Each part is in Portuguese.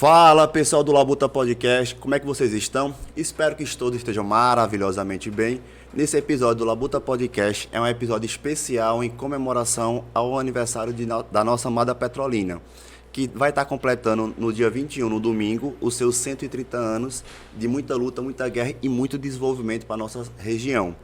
Fala pessoal do Labuta Podcast, como é que vocês estão? Espero que todos estejam maravilhosamente bem. Nesse episódio do Labuta Podcast é um episódio especial em comemoração ao aniversário da nossa amada Petrolina, que vai estar completando no dia 21, no domingo, os seus 130 anos de muita luta, muita guerra e muito desenvolvimento para a nossa região.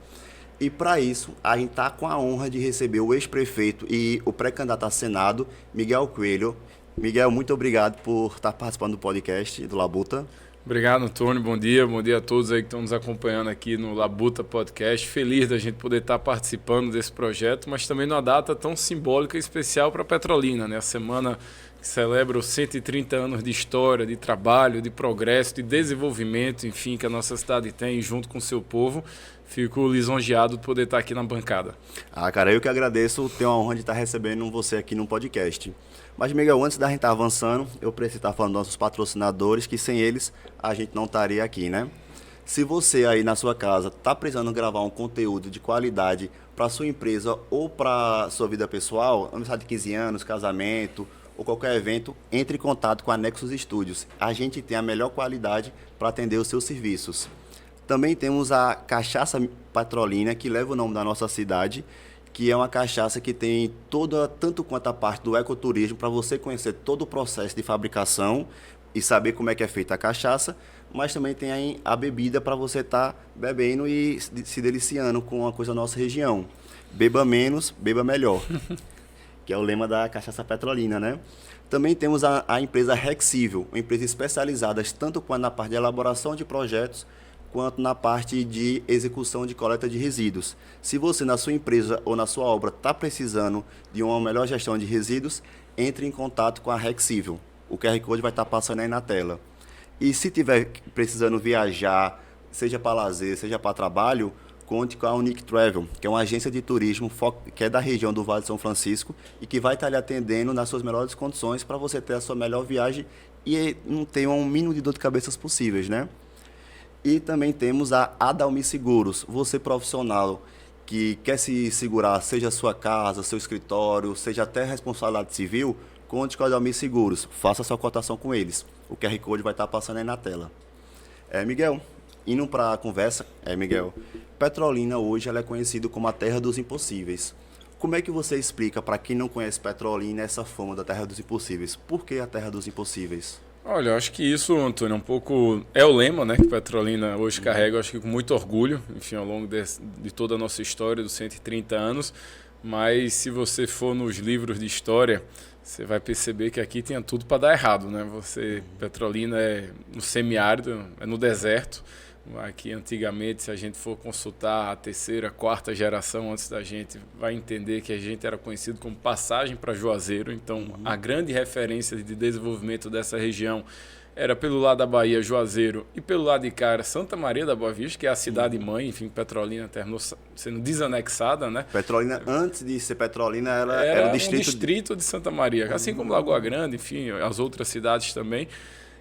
E para isso, a gente está com a honra de receber o ex-prefeito e o pré-candidato a Senado, Miguel Coelho. Miguel, muito obrigado por estar participando do podcast do Labuta. Obrigado, Antônio. Bom dia a todos aí que estão nos acompanhando aqui no Labuta Podcast. Feliz da gente poder estar participando desse projeto, mas também numa data tão simbólica e especial para Petrolina, né? A semana que celebra os 130 anos de história, de trabalho, de progresso, de desenvolvimento, enfim, que a nossa cidade tem junto com o seu povo. Fico lisonjeado de poder estar aqui na bancada. Cara, eu que agradeço, tenho a honra de estar recebendo você aqui no podcast. Mas, Miguel, antes da gente estar avançando, eu preciso estar falando dos nossos patrocinadores, que sem eles a gente não estaria aqui, né? Se você aí na sua casa está precisando gravar um conteúdo de qualidade para sua empresa ou para sua vida pessoal, aniversário de 15 anos, casamento ou qualquer evento, entre em contato com a Nexus Studios. A gente tem a melhor qualidade para atender os seus serviços. Também temos a Cachaça Petrolina, que leva o nome da nossa cidade, que é uma cachaça que tem tanto quanto a parte do ecoturismo, para você conhecer todo o processo de fabricação e saber como é que é feita a cachaça, mas também tem aí a bebida para você estar bebendo e se deliciando com a coisa da nossa região. Beba menos, beba melhor, que é o lema da Cachaça Petrolina, né? Também temos a empresa Rexível, uma empresa especializada tanto quanto na parte de elaboração de projetos, quanto na parte de execução de coleta de resíduos. Se você na sua empresa ou na sua obra está precisando de uma melhor gestão de resíduos, entre em contato com a Rexível. O QR Code vai estar passando aí na tela. E se tiver precisando viajar, seja para lazer, seja para trabalho, conte com a Unique Travel, que é uma agência de turismo que é da região do Vale de São Francisco e que vai estar lhe atendendo nas suas melhores condições para você ter a sua melhor viagem e não ter um mínimo de dor de cabeça possíveis, né? E também temos a Adalmi Seguros. Você profissional que quer se segurar, seja a sua casa, seu escritório, seja até responsabilidade civil, conte com a Adalmi Seguros. Faça sua cotação com eles. O QR Code vai estar passando aí na tela. Miguel, indo para a conversa, Miguel, Petrolina hoje ela é conhecida como a terra dos impossíveis. Como é que você explica para quem não conhece Petrolina essa fama da terra dos impossíveis? Por que a terra dos impossíveis? Olha, eu acho que isso, Antônio, um pouco é o lema, né, que Petrolina hoje carrega, eu acho que com muito orgulho, enfim, ao longo de toda a nossa história, dos 130 anos, mas se você for nos livros de história, você vai perceber que aqui tinha tudo para dar errado, né? Petrolina é no semiárido, é no deserto. Aqui antigamente, se a gente for consultar a terceira, quarta geração antes da gente, vai entender que a gente era conhecido como passagem para Juazeiro. Então, a grande referência de desenvolvimento dessa região era pelo lado da Bahia, Juazeiro, e pelo lado de cá era Santa Maria da Boa Vista, que é a cidade-mãe. Enfim, Petrolina terminou sendo desanexada, né? Petrolina, antes de ser Petrolina, era um distrito de Santa Maria, assim como Lagoa Grande, enfim, as outras cidades também.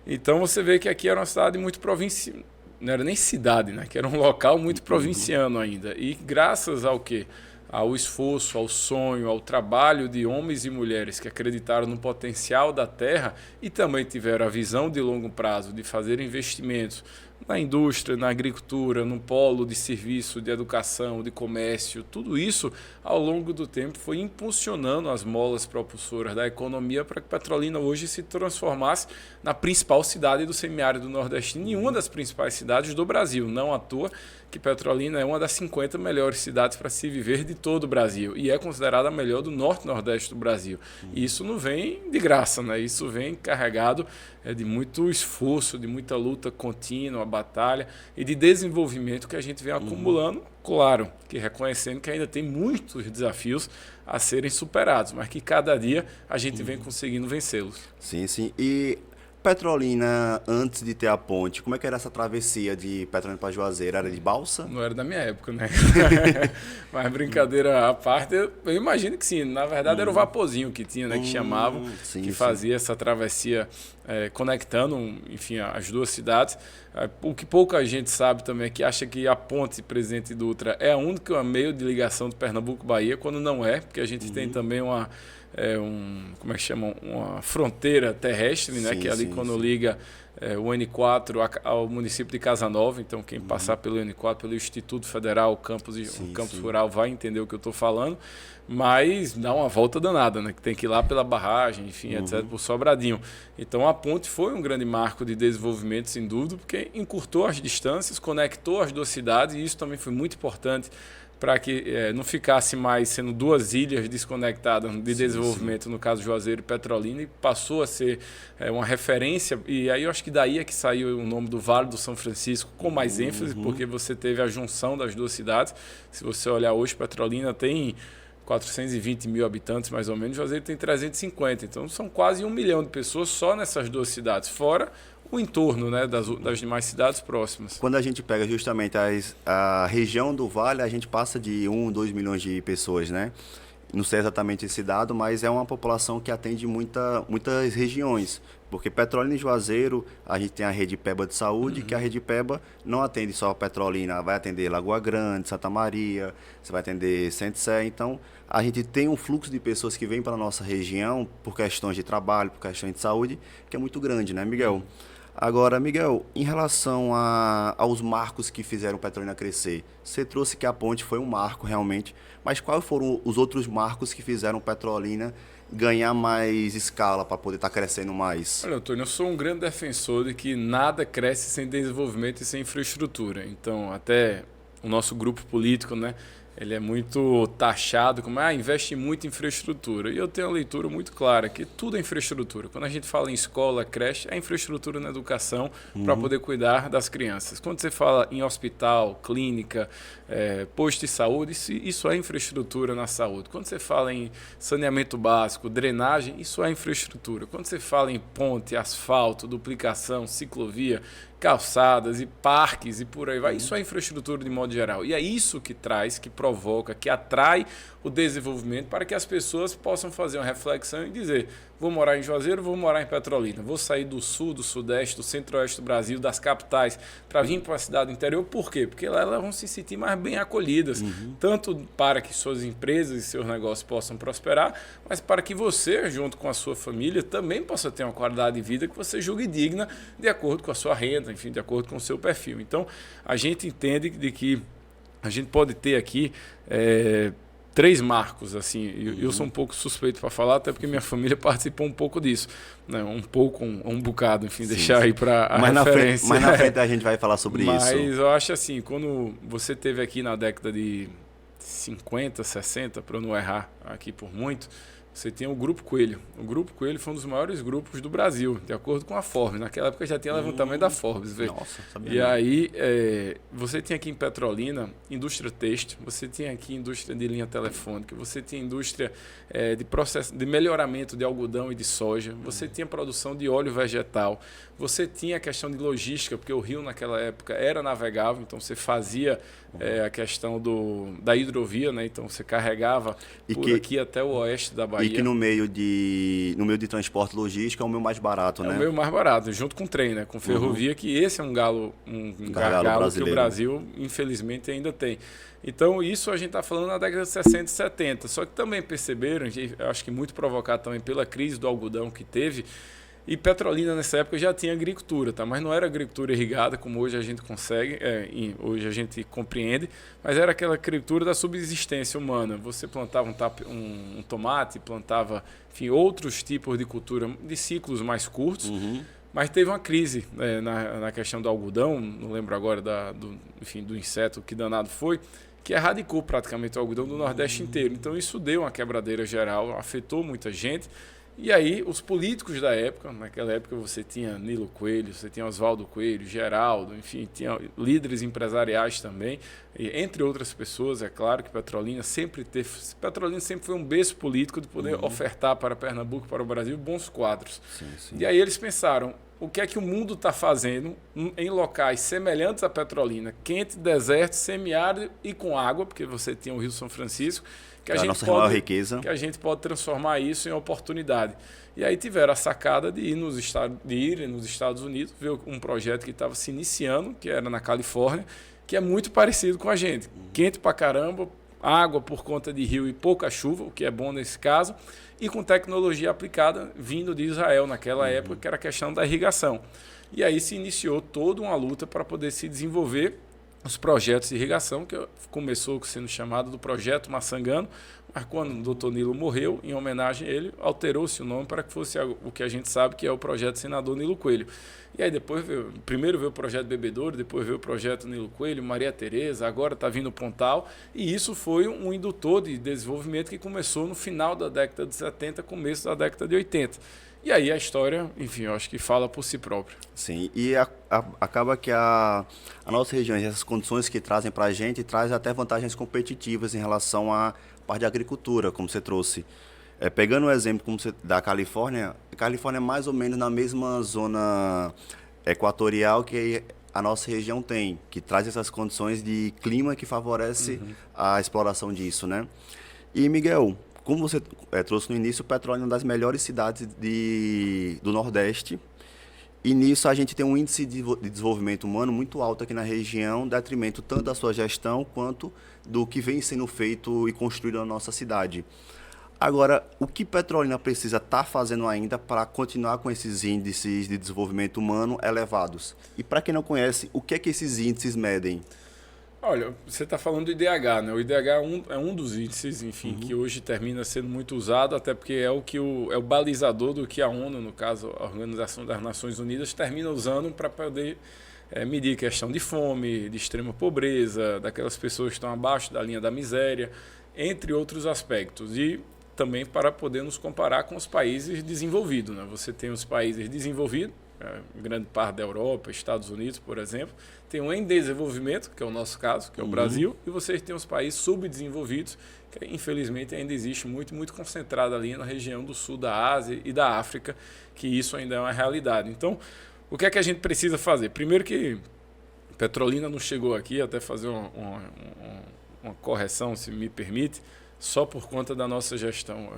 Então, você vê que aqui era uma cidade muito provincial. Não era nem cidade, né? Que era um local muito provinciano ainda. E graças ao quê? Ao esforço, ao sonho, ao trabalho de homens e mulheres que acreditaram no potencial da terra e também tiveram a visão de longo prazo de fazer investimentos na indústria, na agricultura, no polo de serviço, de educação, de comércio, tudo isso ao longo do tempo foi impulsionando as molas propulsoras da economia para que Petrolina hoje se transformasse na principal cidade do semiárido nordestino e uma das principais cidades do Brasil. Não à toa que Petrolina é uma das 50 melhores cidades para se viver de todo o Brasil e é considerada a melhor do norte e nordeste do Brasil. E isso não vem de graça, né? Isso vem carregado de muito esforço, de muita luta contínua, batalha e de desenvolvimento que a gente vem acumulando, claro, que reconhecendo que ainda tem muitos desafios a serem superados, mas que cada dia a gente vem conseguindo vencê-los. Sim, sim. E Petrolina, antes de ter a ponte, como é que era essa travessia de Petrolina para Juazeiro? Era de balsa? Não era da minha época, né? Mas brincadeira à parte, eu imagino que sim. Na verdade, era o vaporzinho que tinha, né? Que chamavam, sim, que fazia essa travessia conectando, enfim, as duas cidades. O que pouca gente sabe também é que acha que a ponte Presidente Dutra é a única meio de ligação de Pernambuco-Bahia, quando não é, porque a gente tem também uma como é que chama? Uma fronteira terrestre, né? Que é ali quando liga o N4 ao município de Casanova. Então, quem passar pelo N4, pelo Instituto Federal, o campus rural, vai entender o que eu estou falando. Mas dá uma volta danada, né? Que tem que ir lá pela barragem, enfim, etc., por Sobradinho. Então, a ponte foi um grande marco de desenvolvimento, sem dúvida, porque encurtou as distâncias, conectou as duas cidades, e isso também foi muito importante para que não ficasse mais sendo duas ilhas desconectadas de desenvolvimento, no caso Juazeiro e Petrolina, e passou a ser uma referência. E aí eu acho que daí é que saiu o nome do Vale do São Francisco com mais ênfase, porque você teve a junção das duas cidades. Se você olhar hoje, Petrolina tem 420 mil habitantes, mais ou menos, Juazeiro tem 350. Então são quase 1 milhão de pessoas só nessas duas cidades, fora o entorno, né, das demais cidades próximas. Quando a gente pega justamente a região do Vale, a gente passa de 1, 2 milhões de pessoas, né? Não sei exatamente esse dado, mas é uma população que atende muitas regiões. Porque Petrolina e Juazeiro, a gente tem a Rede Peba de Saúde, que a Rede Peba não atende só Petrolina, vai atender Lagoa Grande, Santa Maria, você vai atender Centro-Sé. Então, a gente tem um fluxo de pessoas que vêm para a nossa região por questões de trabalho, por questões de saúde, que é muito grande, né, Miguel? Agora, Miguel, em relação aos marcos que fizeram Petrolina crescer, você trouxe que a ponte foi um marco realmente, mas quais foram os outros marcos que fizeram Petrolina ganhar mais escala para poder estar crescendo mais? Olha, Antônio, eu sou um grande defensor de que nada cresce sem desenvolvimento e sem infraestrutura. Então, até o nosso grupo político, né, ele é muito taxado como investe muito em infraestrutura. E eu tenho uma leitura muito clara que tudo é infraestrutura. Quando a gente fala em escola, creche, é infraestrutura na educação para poder cuidar das crianças. Quando você fala em hospital, clínica, posto de saúde, isso é infraestrutura na saúde. Quando você fala em saneamento básico, drenagem, isso é infraestrutura. Quando você fala em ponte, asfalto, duplicação, ciclovia, calçadas e parques e por aí vai, isso é infraestrutura de modo geral. E é isso que traz, que provoca, que atrai o desenvolvimento para que as pessoas possam fazer uma reflexão e dizer: vou morar em Juazeiro, vou morar em Petrolina, vou sair do sul, do sudeste, do centro-oeste do Brasil, das capitais, para vir para a cidade do interior. Por quê? Porque lá elas vão se sentir mais bem acolhidas, tanto para que suas empresas e seus negócios possam prosperar, mas para que você, junto com a sua família, também possa ter uma qualidade de vida que você julgue digna de acordo com a sua renda, enfim, de acordo com o seu perfil. Então, a gente entende de que a gente pode ter aqui 3 marcos, assim. Eu sou um pouco suspeito para falar, até porque minha família participou um pouco disso, né? Um bocado, enfim, deixar aí para a referência. Mas na frente a gente vai falar sobre isso. Mas eu acho assim, quando você teve aqui na década de 50, 60, para eu não errar aqui por muito, você tinha o Grupo Coelho. O Grupo Coelho foi um dos maiores grupos do Brasil, de acordo com a Forbes. Naquela época já tinha levantamento da Forbes. Vê? Nossa, sabia e não. aí, você tinha aqui em Petrolina indústria têxtil, você tinha aqui indústria de linha telefônica, você tinha indústria de processo de melhoramento de algodão e de soja, você tinha produção de óleo vegetal, você tinha a questão de logística, porque o rio naquela época era navegável, então você fazia a questão da hidrovia, né? Então você carregava aqui até o oeste da Bahia. E que no meio de transporte logístico é o meio mais barato, né? É o meio mais barato, junto com o trem, né? Com ferrovia, que esse é um gargalo que o Brasil, infelizmente, ainda tem. Então, isso a gente está falando na década de 60 e 70. Só que também perceberam, eu acho que muito provocado também pela crise do algodão que teve, e Petrolina nessa época já tinha agricultura, tá? Mas não era agricultura irrigada como hoje a gente consegue, hoje a gente compreende, mas era aquela agricultura da subsistência humana. Você plantava um tomate, plantava, enfim, outros tipos de cultura de ciclos mais curtos, mas teve uma crise na questão do algodão, não lembro agora do inseto que danado foi, que erradicou praticamente o algodão do Nordeste inteiro. Então isso deu uma quebradeira geral, afetou muita gente. E aí, os políticos da época, naquela época você tinha Nilo Coelho, você tinha Oswaldo Coelho, Geraldo, enfim, tinha líderes empresariais também, entre outras pessoas. É claro que Petrolina sempre foi um berço político de poder ofertar para Pernambuco, para o Brasil, bons quadros. Sim. E aí eles pensaram: o que é que o mundo está fazendo em locais semelhantes a Petrolina, quente, deserto, semiárido e com água, porque você tinha o Rio São Francisco, que a gente pode transformar isso em oportunidade. E aí tiveram a sacada de irem nos Estados Unidos, ver um projeto que estava se iniciando, que era na Califórnia, que é muito parecido com a gente. Quente pra caramba, água por conta de rio e pouca chuva, o que é bom nesse caso, e com tecnologia aplicada vindo de Israel naquela época, que era a questão da irrigação. E aí se iniciou toda uma luta para poder se desenvolver os projetos de irrigação, que começou sendo chamado do Projeto Maçangano, mas quando o doutor Nilo morreu, em homenagem a ele, alterou-se o nome para que fosse o que a gente sabe que é o Projeto Senador Nilo Coelho. E aí depois primeiro veio o Projeto Bebedouro, depois veio o Projeto Nilo Coelho, Maria Tereza, agora está vindo o Pontal, e isso foi um indutor de desenvolvimento que começou no final da década de 70, começo da década de 80. E aí a história, enfim, eu acho que fala por si própria. Sim, e acaba que a nossa região, essas condições que trazem para a gente, traz até vantagens competitivas em relação à parte de agricultura, como você trouxe. Pegando o exemplo da Califórnia, a Califórnia é mais ou menos na mesma zona equatorial que a nossa região tem, que traz essas condições de clima que favorece a exploração disso, né? E, Miguel, como você trouxe no início, Petrolina é uma das melhores cidades do Nordeste. E nisso a gente tem um índice de desenvolvimento humano muito alto aqui na região, detrimento tanto da sua gestão quanto do que vem sendo feito e construído na nossa cidade. Agora, o que Petrolina precisa estar fazendo ainda para continuar com esses índices de desenvolvimento humano elevados? E para quem não conhece, o que é que esses índices medem? Olha, você está falando do IDH, né? O IDH é um dos índices, enfim, que hoje termina sendo muito usado, até porque é o balizador do que a ONU, no caso, a Organização das Nações Unidas, termina usando para poder medir questão de fome, de extrema pobreza, daquelas pessoas que estão abaixo da linha da miséria, entre outros aspectos. E também para poder nos comparar com os países desenvolvidos, né? Você tem os países desenvolvidos, grande parte da Europa, Estados Unidos, por exemplo, tem um em desenvolvimento, que é o nosso caso, que é o Brasil, e vocês têm os países subdesenvolvidos, que infelizmente ainda existe muito concentrado ali na região do sul da Ásia e da África, que isso ainda é uma realidade. Então, o que é que a gente precisa fazer? Primeiro que Petrolina não chegou aqui, até fazer uma correção, se me permite, só por conta da nossa gestão.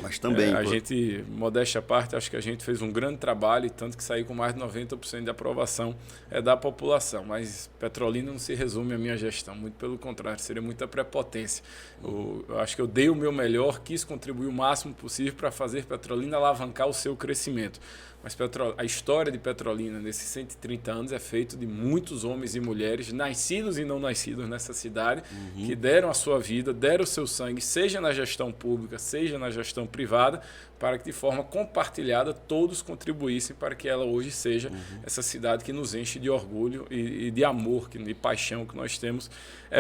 Mas também... a gente, modéstia à parte, acho que a gente fez um grande trabalho, tanto que saiu com mais de 90% de aprovação da população. Mas Petrolina não se resume à minha gestão, muito pelo contrário, seria muita prepotência. Eu acho que eu dei o meu melhor, quis contribuir o máximo possível para fazer Petrolina alavancar o seu crescimento. Mas a história de Petrolina nesses 130 anos é feita de muitos homens e mulheres, nascidos e não nascidos nessa cidade, que deram a sua vida, deram o seu sangue, seja na gestão pública, seja na gestão privada, para que de forma compartilhada todos contribuíssem para que ela hoje seja essa cidade que nos enche de orgulho e de amor, de paixão que nós temos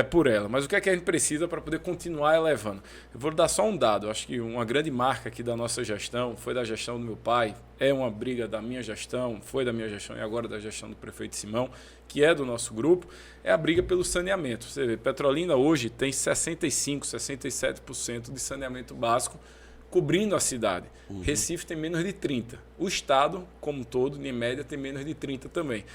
por ela. Mas o que é que a gente precisa para poder continuar elevando? Eu vou dar só um dado. Eu acho que uma grande marca aqui da nossa gestão, foi da gestão do meu pai, é uma briga da minha gestão, foi da minha gestão e agora da gestão do prefeito Simão, que é do nosso grupo, é a briga pelo saneamento. Você vê, Petrolina hoje tem 65%, 67% de saneamento básico cobrindo a cidade. Recife tem menos de 30%. O estado, como um todo, em média, tem menos de 30% também.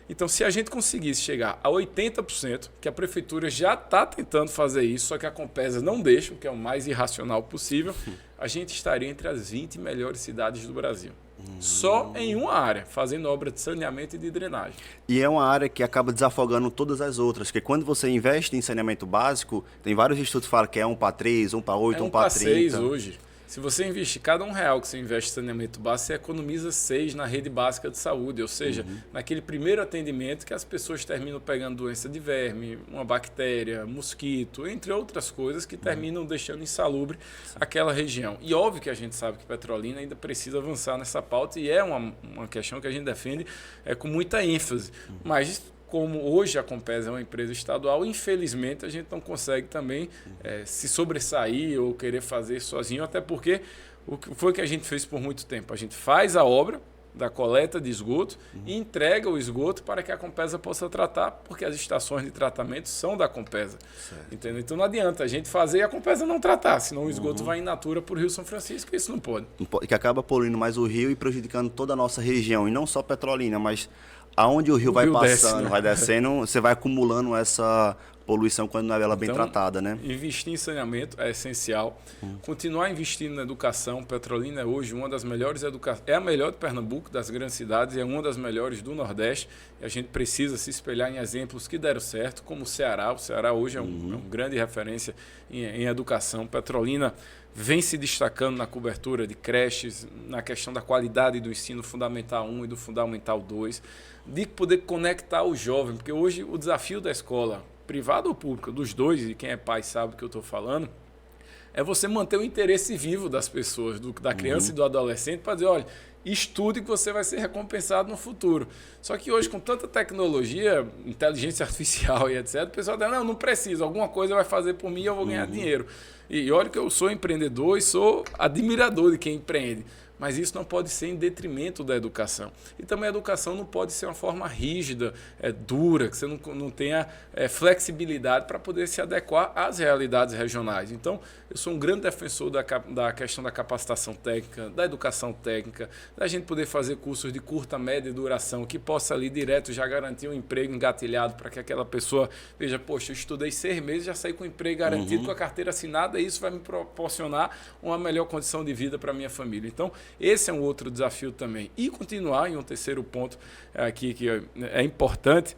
Então, se a gente conseguisse chegar a 80%, que a prefeitura já está tentando fazer isso, só que a Compesa não deixa, o que é o mais irracional possível, a gente estaria entre as 20 melhores cidades do Brasil. Só em uma área, fazendo obra de saneamento e de drenagem. E é uma área que acaba desafogando todas as outras, porque quando você investe em saneamento básico, tem vários estudos que falam que é 1 para 3, 1 para 8, 1 para 30. 6 hoje. Se você investir, cada R$1 que você investe em saneamento básico, você economiza 6 na rede básica de saúde, ou seja, naquele primeiro atendimento que as pessoas terminam pegando doença de verme, uma bactéria, mosquito, entre outras coisas que terminam deixando insalubre aquela região. E óbvio que a gente sabe que Petrolina ainda precisa avançar nessa pauta e é uma questão que a gente defende com muita ênfase, mas como hoje a Compesa é uma empresa estadual, infelizmente a gente não consegue também se sobressair ou querer fazer sozinho, até porque o que foi que a gente fez por muito tempo? A gente faz a obra da coleta de esgoto e entrega o esgoto para que a Compesa possa tratar, porque as estações de tratamento são da Compesa. Entendeu? Então não adianta a gente fazer e a Compesa não tratar, senão o esgoto vai in natura por Rio São Francisco e isso não pode. Que acaba poluindo mais o rio e prejudicando toda a nossa região, e não só Petrolina, mas aonde o rio vai passando, desce, né? Vai descendo, você vai acumulando essa poluição quando não é ela bem tratada, né? Investir em saneamento é essencial. Continuar investindo na educação. Petrolina é hoje uma das melhores educações. É a melhor de Pernambuco, das grandes cidades, e é uma das melhores do Nordeste. E a gente precisa se espelhar em exemplos que deram certo, como o Ceará. O Ceará hoje é um grande referência em educação. Petrolina vem se destacando na cobertura de creches, na questão da qualidade do ensino Fundamental 1 e do Fundamental 2, de poder conectar o jovem, porque hoje o desafio da escola, privada ou pública, dos dois, e quem é pai sabe o que eu estou falando, é você manter o interesse vivo das pessoas, da criança e do adolescente, para dizer, olha, estude que você vai ser recompensado no futuro. Só que hoje, com tanta tecnologia, inteligência artificial e etc., o pessoal diz, não precisa, alguma coisa vai fazer por mim e eu vou ganhar dinheiro. E olha que eu sou empreendedor e sou admirador de quem empreende. Mas isso não pode ser em detrimento da educação. E também a educação não pode ser uma forma rígida, dura, que você não tenha flexibilidade para poder se adequar às realidades regionais. Então, eu sou um grande defensor da questão da capacitação técnica, da educação técnica, da gente poder fazer cursos de curta, média duração, que possa ali direto já garantir um emprego engatilhado para que aquela pessoa veja, poxa, eu estudei 6 meses, já saí com o emprego garantido, com a carteira assinada, e isso vai me proporcionar uma melhor condição de vida para a minha família. Então, esse é um outro desafio também. E continuar, em um terceiro ponto aqui que é importante,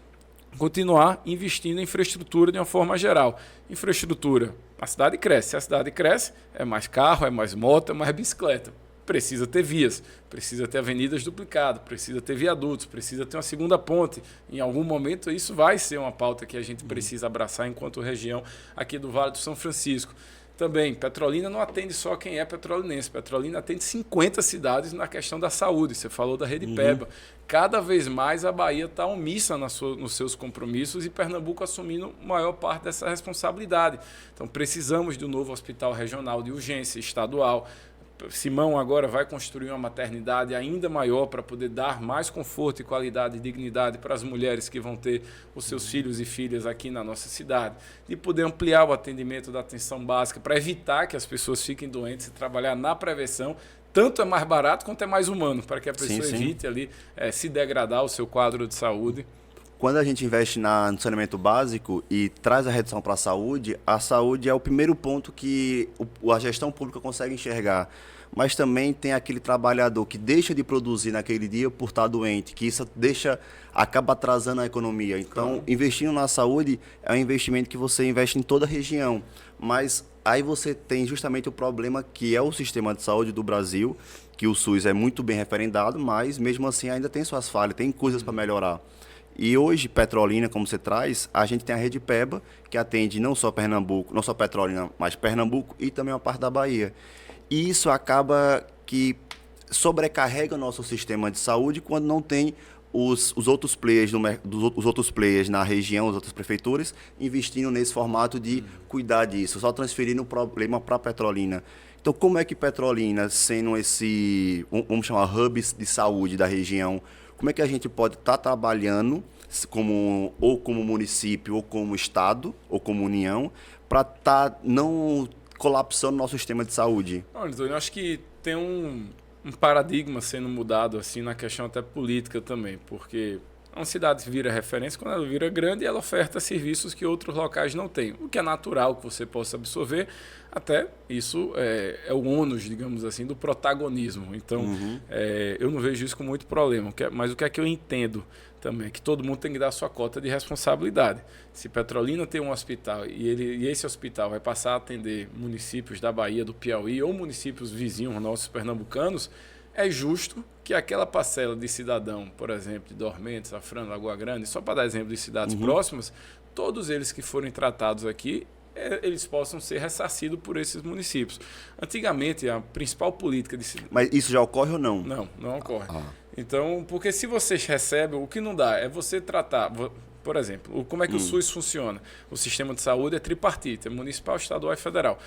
continuar investindo em infraestrutura de uma forma geral. Infraestrutura, a cidade cresce. Se a cidade cresce, é mais carro, é mais moto, é mais bicicleta. Precisa ter vias, precisa ter avenidas duplicadas, precisa ter viadutos, precisa ter uma segunda ponte. Em algum momento isso vai ser uma pauta que a gente precisa abraçar enquanto região aqui do Vale do São Francisco. Também, Petrolina não atende só quem é petrolinense. Petrolina atende 50 cidades na questão da saúde. Você falou da Rede PEBA. Cada vez mais a Bahia está omissa nos seus compromissos e Pernambuco assumindo maior parte dessa responsabilidade. Então, precisamos de um novo hospital regional de urgência estadual. Simão agora vai construir uma maternidade ainda maior para poder dar mais conforto e qualidade e dignidade para as mulheres que vão ter os seus filhos e filhas aqui na nossa cidade. De poder ampliar o atendimento da atenção básica para evitar que as pessoas fiquem doentes e trabalhar na prevenção. Tanto é mais barato quanto é mais humano, para que a pessoa evite ali se degradar o seu quadro de saúde. Quando a gente investe no saneamento básico e traz a redução para a saúde é o primeiro ponto que a gestão pública consegue enxergar. Mas também tem aquele trabalhador que deixa de produzir naquele dia por estar doente, que isso acaba atrasando a economia. Então, investindo na saúde é um investimento que você investe em toda a região. Mas aí você tem justamente o problema que é o sistema de saúde do Brasil, que o SUS é muito bem referendado, mas mesmo assim ainda tem suas falhas, tem coisas para melhorar. E hoje, Petrolina, como você traz, a gente tem a Rede PEBA, que atende não só Pernambuco, não só Petrolina, mas Pernambuco e também uma parte da Bahia. E isso acaba que sobrecarrega o nosso sistema de saúde quando não tem os outros players os outros players na região, as outras prefeituras, investindo nesse formato de cuidar disso, só transferindo o problema para Petrolina. Então, como é que Petrolina, sendo esse, vamos chamar, hub de saúde da região, como é que a gente pode estar trabalhando ou como município, ou como estado, ou como união, para estar não colapsando o nosso sistema de saúde? Olha, Antônio, eu acho que tem um paradigma sendo mudado assim na questão até política também, porque uma cidade vira referência quando ela vira grande e ela oferta serviços que outros locais não têm, o que é natural que você possa absorver, até isso é o ônus, digamos assim, do protagonismo. Então, eu não vejo isso com muito problema, mas o que é que eu entendo também, é que todo mundo tem que dar a sua cota de responsabilidade. Se Petrolina tem um hospital e esse hospital vai passar a atender municípios da Bahia, do Piauí ou municípios vizinhos nossos pernambucanos, é justo que aquela parcela de cidadão, por exemplo, de Dormentes, Safrano, Lagoa Grande, só para dar exemplo de cidades próximas, todos eles que forem tratados aqui, eles possam ser ressarcidos por esses municípios. Antigamente, a principal política de... Mas isso já ocorre ou não? Não ocorre. Então, porque se você recebe, o que não dá é você tratar... Por exemplo, como é que o SUS funciona? O sistema de saúde é tripartite, é municipal, estadual e federal.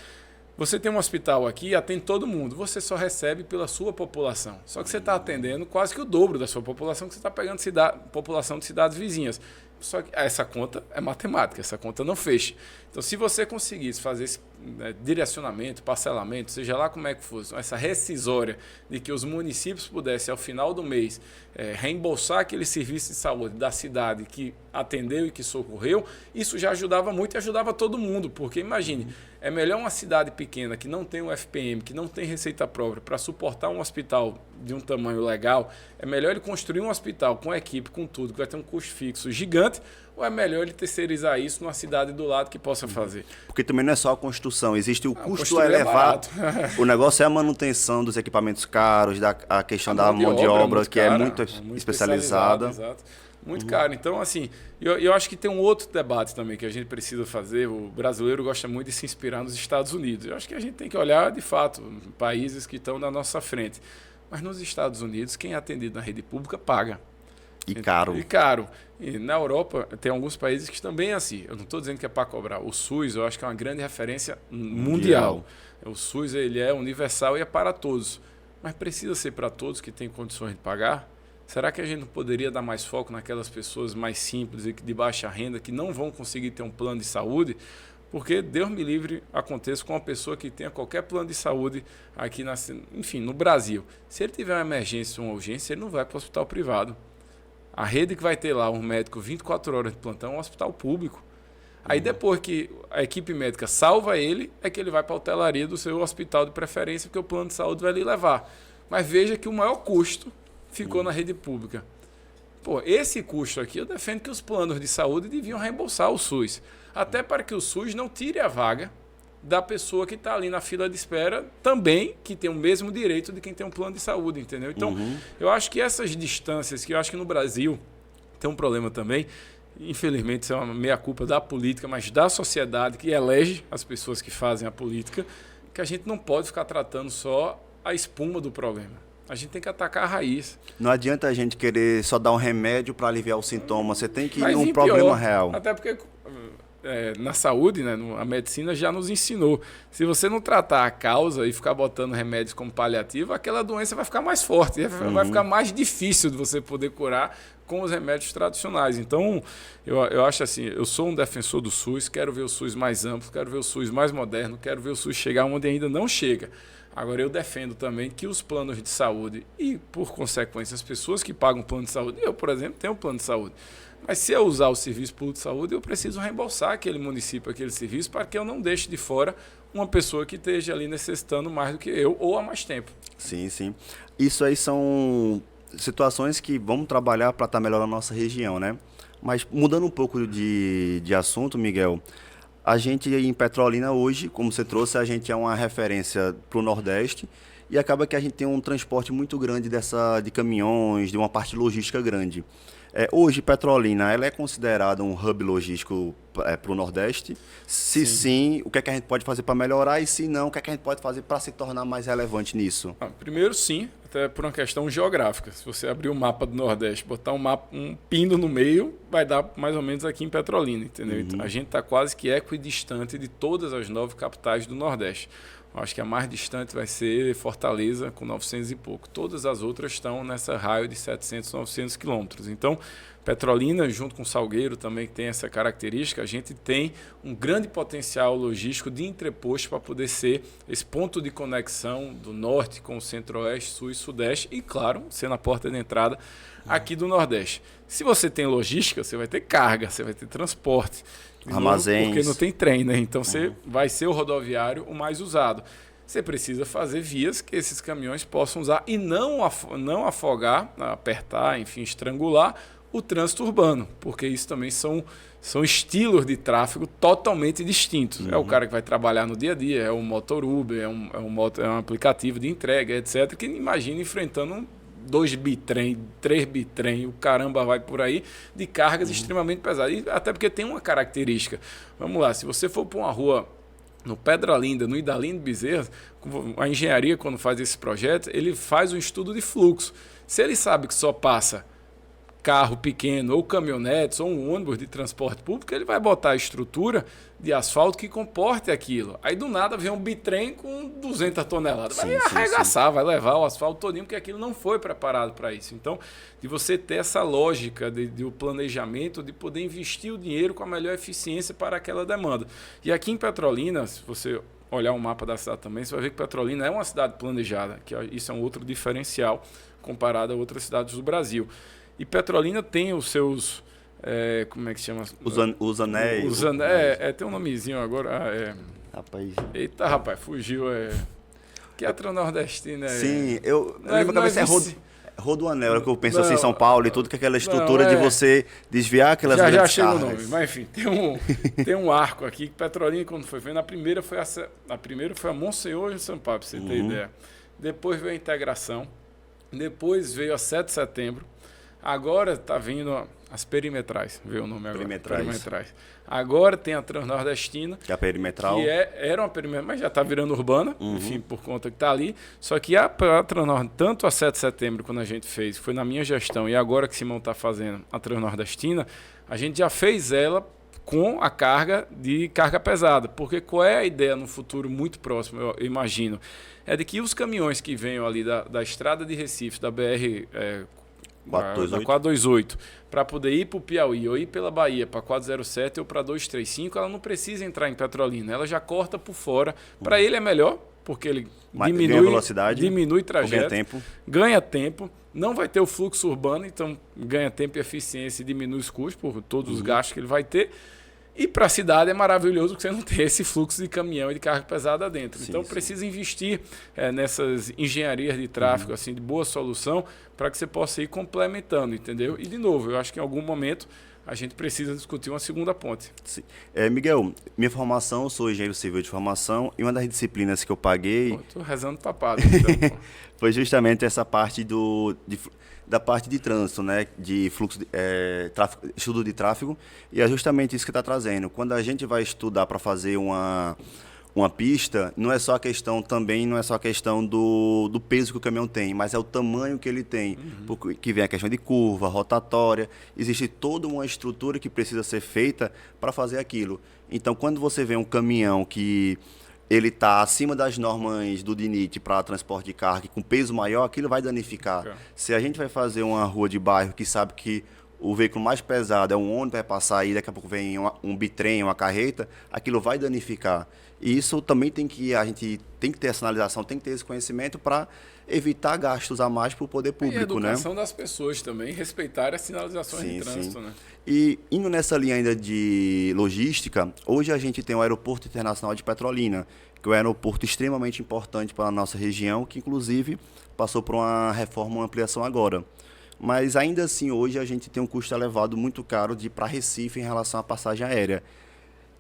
Você tem um hospital aqui e atende todo mundo. Você só recebe pela sua população. Só que você está atendendo quase que o dobro da sua população, que você está pegando população de cidades vizinhas. Só que essa conta é matemática, essa conta não fecha. Então, se você conseguisse fazer esse direcionamento, parcelamento, seja lá como é que fosse, essa rescisória de que os municípios pudessem, ao final do mês, reembolsar aquele serviço de saúde da cidade que atendeu e que socorreu, isso já ajudava muito e ajudava todo mundo. Porque, imagine, é melhor uma cidade pequena que não tem um FPM, que não tem receita própria para suportar um hospital de um tamanho legal, é melhor ele construir um hospital com equipe, com tudo, que vai ter um custo fixo gigante, ou é melhor ele terceirizar isso numa cidade do lado que possa fazer? Porque também não é só a construção, existe o custo elevado. O negócio é a manutenção dos equipamentos caros, a questão da mão de obra que é muito especializada. Exato. Muito caro. Então, assim, eu acho que tem um outro debate também que a gente precisa fazer. O brasileiro gosta muito de se inspirar nos Estados Unidos. Eu acho que a gente tem que olhar, de fato, países que estão na nossa frente. Mas nos Estados Unidos, quem é atendido na rede pública paga. E caro. E caro. E na Europa, tem alguns países que também é assim. Eu não estou dizendo que é para cobrar. O SUS, eu acho que é uma grande referência mundial. O SUS ele é universal e é para todos. Mas precisa ser para todos que têm condições de pagar? Será que a gente não poderia dar mais foco naquelas pessoas mais simples e de baixa renda que não vão conseguir ter um plano de saúde? Porque, Deus me livre, aconteça com uma pessoa que tenha qualquer plano de saúde aqui, enfim, no Brasil. Se ele tiver uma emergência ou uma urgência, ele não vai para o hospital privado. A rede que vai ter lá um médico 24 horas de plantão é um hospital público. Aí depois que a equipe médica salva ele, é que ele vai para a hotelaria do seu hospital de preferência, porque o plano de saúde vai lhe levar. Mas veja que o maior custo ficou na rede pública. Pô, esse custo aqui, eu defendo que os planos de saúde deviam reembolsar o SUS. Até para que o SUS não tire a vaga da pessoa que está ali na fila de espera também, que tem o mesmo direito de quem tem um plano de saúde, entendeu? Então, eu acho que essas distâncias, que eu acho que no Brasil tem um problema também, infelizmente isso é uma meia-culpa da política, mas da sociedade que elege as pessoas que fazem a política, que a gente não pode ficar tratando só a espuma do problema. A gente tem que atacar a raiz. Não adianta a gente querer só dar um remédio para aliviar o sintoma, você tem que ir num problema real. Até porque na saúde, né, a medicina já nos ensinou. Se você não tratar a causa e ficar botando remédios como paliativo, aquela doença vai ficar mais forte, vai ficar mais difícil de você poder curar com os remédios tradicionais. Então, eu acho assim, eu sou um defensor do SUS, quero ver o SUS mais amplo, quero ver o SUS mais moderno, quero ver o SUS chegar onde ainda não chega. Agora, eu defendo também que os planos de saúde e, por consequência, as pessoas que pagam plano de saúde, eu, por exemplo, tenho um plano de saúde, mas se eu usar o serviço público de saúde, eu preciso reembolsar aquele município, aquele serviço, para que eu não deixe de fora uma pessoa que esteja ali necessitando mais do que eu ou há mais tempo. Sim, sim. Isso aí são situações que vamos trabalhar para estar melhor na nossa região, né? Mas mudando um pouco de assunto, Miguel, a gente em Petrolina hoje, como você trouxe, a gente é uma referência para o Nordeste e acaba que a gente tem um transporte muito grande de caminhões, de uma parte logística grande. Hoje, Petrolina, ela é considerada um hub logístico para o Nordeste? Se sim, o que é que a gente pode fazer para melhorar? E se não, o que é que a gente pode fazer para se tornar mais relevante nisso? Primeiro, sim, até por uma questão geográfica. Se você abrir o mapa do Nordeste, botar um pino no meio, vai dar mais ou menos aqui em Petrolina, entendeu? Então, a gente está quase que equidistante de todas as 9 capitais do Nordeste. Eu acho que a mais distante vai ser Fortaleza, com 900 e pouco. Todas as outras estão nessa raio de 700, 900 quilômetros. Então, Petrolina, junto com Salgueiro, também que tem essa característica, a gente tem um grande potencial logístico de entreposto para poder ser esse ponto de conexão do norte com o centro-oeste, sul e sudeste e, claro, ser na porta de entrada aqui do Nordeste. Se você tem logística, você vai ter carga, você vai ter transporte. Armazéns. Porque não tem trem, né? Então você vai ser o rodoviário o mais usado. Você precisa fazer vias que esses caminhões possam usar e não afogar, apertar, enfim, estrangular o trânsito urbano, porque isso também são estilos de tráfego totalmente distintos. É o cara que vai trabalhar no dia a dia, é o motor Uber, é um aplicativo de entrega, etc., que imagina enfrentando 2 bitrem, 3 bitrem, o caramba vai por aí, de cargas extremamente pesadas. E até porque tem uma característica. Vamos lá, se você for para uma rua no Pedra Linda, no Idalindo Bezerra, a engenharia, quando faz esse projeto, ele faz um estudo de fluxo. Se ele sabe que só passa carro pequeno, ou caminhonetes, ou um ônibus de transporte público, ele vai botar a estrutura de asfalto que comporte aquilo. Aí do nada vem um bitrem com 200 toneladas. Vai arregaçar, vai levar o asfalto todinho, porque aquilo não foi preparado para isso. Então, de você ter essa lógica de o planejamento, de poder investir o dinheiro com a melhor eficiência para aquela demanda. E aqui em Petrolina, se você olhar o mapa da cidade também, você vai ver que Petrolina é uma cidade planejada, que isso é um outro diferencial comparado a outras cidades do Brasil. E Petrolina tem os seus... como é que chama? Os anéis. Tem um nomezinho agora. Rapaz. Eita, rapaz, fugiu. Que é a Transnordestina. Sim, na minha cabeça Rodoanel, que eu penso assim, São Paulo e tudo, que é aquela estrutura de você desviar aquelas grandes Já chega o cargas. nome, mas enfim, tem um arco aqui que Petrolina, quando foi feito, a primeira foi a Monsenhor de Sampaio, para você ter ideia. Depois veio a Integração, depois veio a 7 de Setembro, agora está vindo as perimetrais, veio o nome agora. Perimetrais. Agora tem a Transnordestina. Que é a perimetral. Que era uma perimetral, mas já está virando urbana, enfim, por conta que está ali. Só que a Transnordestina, tanto a 7 de Setembro, quando a gente fez, foi na minha gestão, e agora que Simão está fazendo a Transnordestina, a gente já fez ela com a carga pesada. Porque qual é a ideia no futuro muito próximo, eu imagino? É de que os caminhões que venham ali da estrada de Recife, da BR... 428, para poder ir para o Piauí ou ir pela Bahia para 407 ou para 235, ela não precisa entrar em Petrolina, ela já corta por fora. Para ele é melhor, porque ele diminui velocidade, diminui trajeto, ganha tempo, não vai ter o fluxo urbano, então ganha tempo e eficiência e diminui os custos por todos os gastos que ele vai ter. E para a cidade é maravilhoso porque você não tem esse fluxo de caminhão e de carga pesada dentro. Então precisa investir nessas engenharias de tráfego, assim, de boa solução, para que você possa ir complementando, entendeu? E, de novo, eu acho que em algum momento a gente precisa discutir uma segunda ponte. Sim. Miguel, minha formação, eu sou engenheiro civil de formação, e uma das disciplinas que eu paguei... Estou rezando papado. Então, foi justamente essa parte da parte de trânsito, né, de fluxo, estudo de tráfego, e é justamente isso que está trazendo. Quando a gente vai estudar para fazer uma pista, não é só a questão do peso que o caminhão tem, mas é o tamanho que ele tem, porque vem a questão de curva, rotatória, existe toda uma estrutura que precisa ser feita para fazer aquilo. Então, quando você vê um caminhão que ele está acima das normas do DINIT para transporte de carga, com peso maior, aquilo vai danificar. Okay. Se a gente vai fazer uma rua de bairro que sabe que o veículo mais pesado é um ônibus, vai passar aí, daqui a pouco vem um bitrem, uma carreta, aquilo vai danificar. E isso também a gente tem que ter essa sinalização, tem que ter esse conhecimento para evitar gastos a mais para o poder público. E a educação das pessoas também, respeitar as sinalizações de trânsito. Né? E indo nessa linha ainda de logística, hoje a gente tem o Aeroporto Internacional de Petrolina, que é um aeroporto extremamente importante para a nossa região, que inclusive passou por uma reforma, uma ampliação agora. Mas ainda assim, hoje a gente tem um custo elevado, muito caro, de ir para Recife em relação à passagem aérea.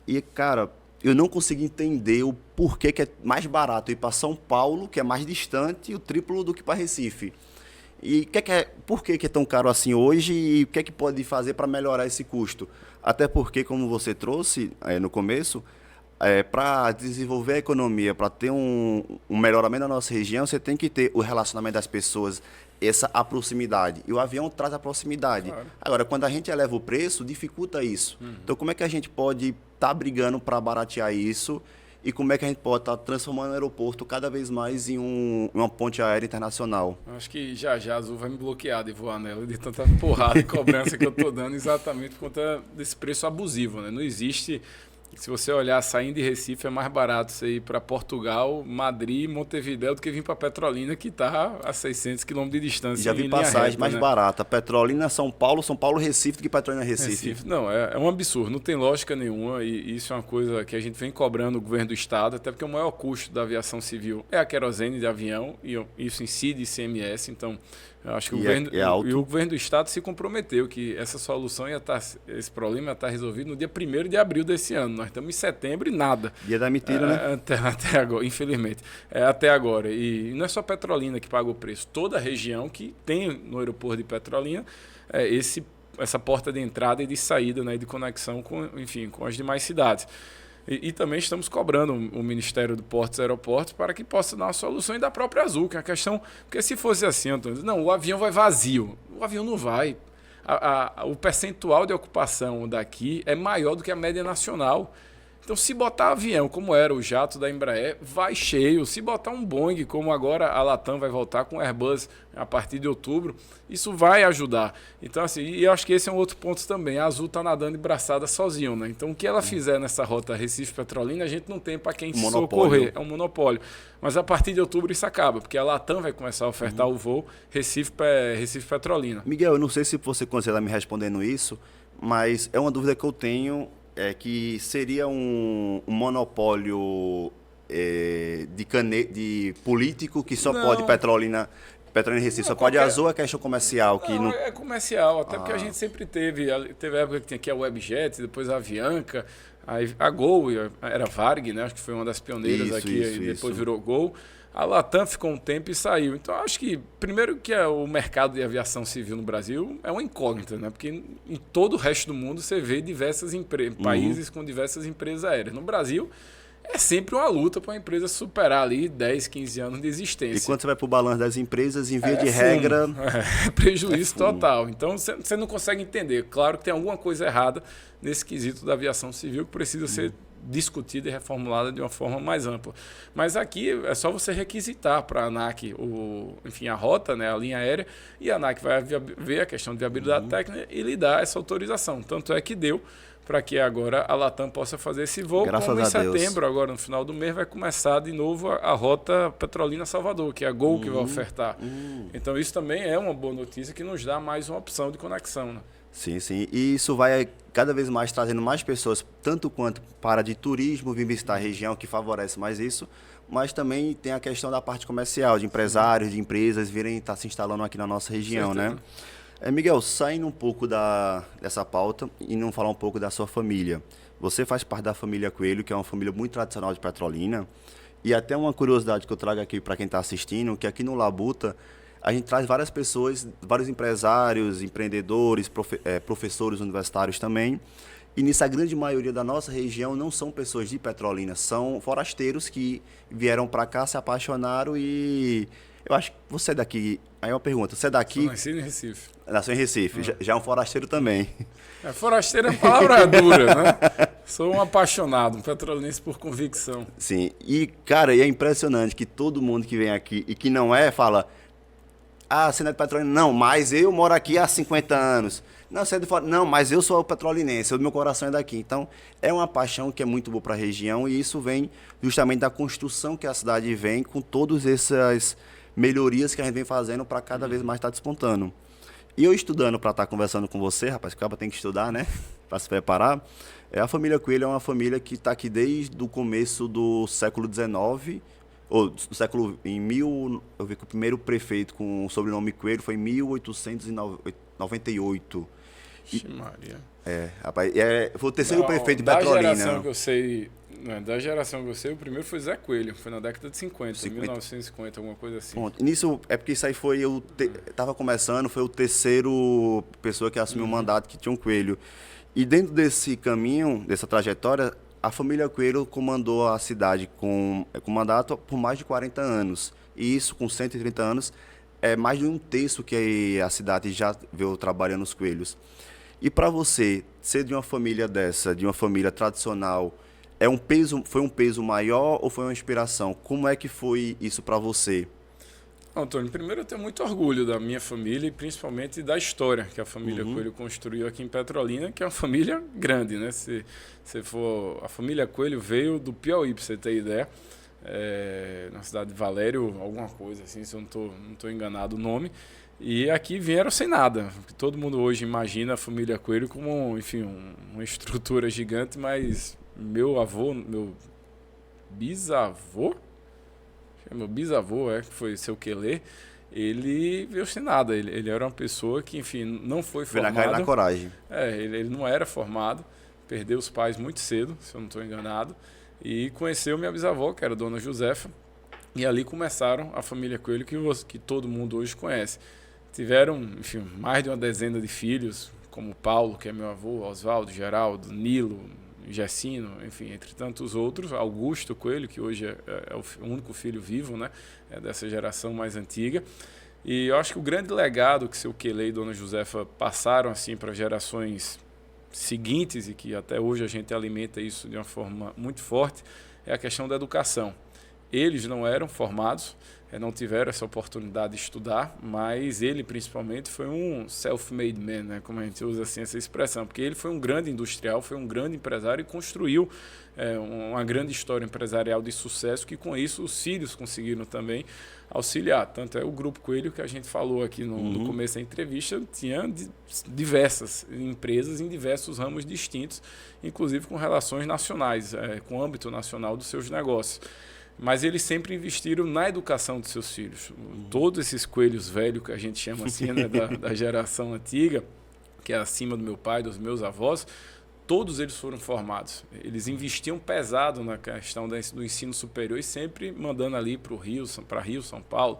E, cara, eu não consigo entender o porquê que é mais barato ir para São Paulo, que é mais distante, e o triplo do que para Recife. E por que é tão caro assim hoje e o que é que pode fazer para melhorar esse custo? Até porque, como você trouxe no começo, para desenvolver a economia, para ter um melhoramento da nossa região, você tem que ter o relacionamento das pessoas, a proximidade. E o avião traz a proximidade. Claro. Agora, quando a gente eleva o preço, dificulta isso. Então, como é que a gente pode estar brigando para baratear isso? E como é que a gente pode estar transformando o aeroporto cada vez mais em uma ponte aérea internacional? Acho que já a Azul vai me bloquear de voar nela, de tanta porrada e cobrança que eu estou dando, exatamente por conta desse preço abusivo. Né? Não existe... Se você olhar, saindo de Recife, é mais barato você ir para Portugal, Madrid, Montevidéu, do que vir para Petrolina, que está a 600 km de distância. Já vi passagem mais barata. Petrolina, São Paulo, Recife, do que Petrolina, Recife. Não, é um absurdo, não tem lógica nenhuma, e isso é uma coisa que a gente vem cobrando o governo do Estado, até porque o maior custo da aviação civil é a querosene de avião, e isso incide ICMS, então... Eu acho que o governo do Estado se comprometeu que essa solução esse problema ia estar resolvido no dia 1º de abril desse ano. Nós estamos em setembro e nada. Dia da mentira, né? Até agora, infelizmente. Até agora. E não é só Petrolina que paga o preço. Toda a região que tem no aeroporto de Petrolina essa porta de entrada e de saída, né, de conexão com as demais cidades. E também estamos cobrando o Ministério do Portos e Aeroportos para que possa dar uma solução, e da própria Azul, que é a questão... Porque se fosse assim, Antônio, não, o avião vai vazio. O avião não vai. o percentual de ocupação daqui é maior do que a média nacional. Então, se botar avião, como era o jato da Embraer, vai cheio. Se botar um Boeing, como agora a Latam vai voltar com o Airbus a partir de outubro, isso vai ajudar. Então, assim, e eu acho que esse é um outro ponto também. A Azul está nadando de braçada sozinho, né? Então, o que ela fizer nessa rota Recife-Petrolina, a gente não tem para quem socorrer. É um monopólio. Mas a partir de outubro isso acaba, porque a Latam vai começar a ofertar o voo Recife-Petrolina. Miguel, eu não sei se você considera me respondendo isso, mas é uma dúvida que eu tenho. É que seria um monopólio de político que só pode Petrolina Recife, só pode Azul, é questão comercial. É comercial, até porque a gente sempre teve época que tinha aqui a Webjet, depois a Avianca, a Gol, era Varg, né? Acho que foi uma das pioneiras e depois virou Gol. A Latam ficou um tempo e saiu. Então, acho que, primeiro, que o mercado de aviação civil no Brasil é uma incógnita, né? Porque em todo o resto do mundo você vê diversas países com diversas empresas aéreas. No Brasil, é sempre uma luta para uma empresa superar ali 10, 15 anos de existência. E quando você vai para o balanço das empresas, em via de regra... É prejuízo total. Então, você não consegue entender. Claro que tem alguma coisa errada nesse quesito da aviação civil que precisa ser discutida e reformulada de uma forma mais ampla. Mas aqui é só você requisitar para a ANAC a rota, né, a linha aérea, e a ANAC vai ver a questão de viabilidade técnica e lhe dar essa autorização. Tanto é que deu para que agora a Latam possa fazer esse voo. Graças como a em setembro, Deus. agora no final do mês, vai começar de novo a rota Petrolina-Salvador, que é a Gol que vai ofertar. Então isso também é uma boa notícia que nos dá mais uma opção de conexão, né? Sim, sim. E isso vai cada vez mais trazendo mais pessoas, tanto quanto para de turismo, vir visitar a região, que favorece mais isso, mas também tem a questão da parte comercial, de empresários, de empresas virem estar se instalando aqui na nossa região, né? Miguel, saindo um pouco dessa pauta e não falar um pouco da sua família. Você faz parte da família Coelho, que é uma família muito tradicional de Petrolina, e até uma curiosidade que eu trago aqui para quem está assistindo, que aqui no Labuta, a gente traz várias pessoas, vários empresários, empreendedores, professores universitários também. E nisso, a grande maioria da nossa região não são pessoas de Petrolina, são forasteiros que vieram para cá, se apaixonaram e... Eu acho que você é daqui... Aí uma pergunta, você é daqui... Sou nascido em Recife. Nasceu em Recife, já é um forasteiro também. Forasteiro é palavra dura, né? Sou um apaixonado, um petrolinense por convicção. Sim, e cara, e é impressionante que todo mundo que vem aqui e que não é, fala... Ah, você não é de Petrolina? Não, mas eu moro aqui há 50 anos. Não, você é de fora? Não, mas eu sou petrolinense, o meu coração é daqui. Então, é uma paixão que é muito boa para a região e isso vem justamente da construção que a cidade vem com todas essas melhorias que a gente vem fazendo para cada vez mais estar despontando. E eu estudando para estar conversando com você, rapaz, que acaba tem que estudar, né? Para se preparar. A família Coelho é uma família que está aqui desde o começo do século XIX, ou do século eu vi que o primeiro prefeito com o sobrenome Coelho foi em 1898. Maria. Rapaz, foi o terceiro prefeito de Petrolina. Da geração que eu sei, o primeiro foi Zé Coelho, foi na década de 50, 1950, alguma coisa assim. Ponto. Nisso, é porque isso aí foi, tava começando, foi o terceiro pessoa que assumiu o mandato que tinha um Coelho. E dentro desse caminho, dessa trajetória, a família Coelho comandou a cidade com mandato por mais de 40 anos. E isso, com 130 anos, é mais de um terço que a cidade já veio trabalhando os coelhos. E para você, ser de uma família dessa, de uma família tradicional, foi um peso maior ou foi uma inspiração? Como é que foi isso para você? Antônio, primeiro eu tenho muito orgulho da minha família e principalmente da história que a família Coelho construiu aqui em Petrolina, que é uma família grande, né? Se for, a família Coelho veio do Piauí, para você ter ideia, na cidade de Valério, alguma coisa assim, se eu não estou enganado o nome. E aqui vieram sem nada. Todo mundo hoje imagina a família Coelho como, enfim, uma estrutura gigante, mas meu bisavô, que foi seu Quelê, ele veio sem nada. Ele era uma pessoa que, enfim, não foi formado. Veio na cara e na coragem. Ele não era formado, perdeu os pais muito cedo, se eu não estou enganado, e conheceu minha bisavó, que era a Dona Josefa, e ali começaram a família Coelho, que todo mundo hoje conhece. Tiveram, enfim, mais de uma dezena de filhos, como Paulo, que é meu avô, Oswaldo, Geraldo, Nilo, Gessino, enfim, entre tantos outros, Augusto Coelho, que hoje é o único filho vivo, né, dessa geração mais antiga. E eu acho que o grande legado que seu Quelê e Dona Josefa passaram assim para gerações seguintes, e que até hoje a gente alimenta isso de uma forma muito forte, é a questão da educação. Eles não eram formados, não tiveram essa oportunidade de estudar, mas ele principalmente foi um self-made man, né, como a gente usa assim essa expressão, porque ele foi um grande industrial, foi um grande empresário e construiu uma grande história empresarial de sucesso, que com isso os filhos conseguiram também auxiliar. Tanto é o Grupo Coelho que a gente falou aqui no começo da entrevista, tinha diversas empresas em diversos ramos distintos, inclusive com relações nacionais, com o âmbito nacional dos seus negócios. Mas eles sempre investiram na educação dos seus filhos. Todos esses coelhos velhos, que a gente chama assim, né, da geração antiga, que é acima do meu pai, dos meus avós, todos eles foram formados. Eles investiam pesado na questão do ensino superior e sempre mandando ali para Rio, São Paulo,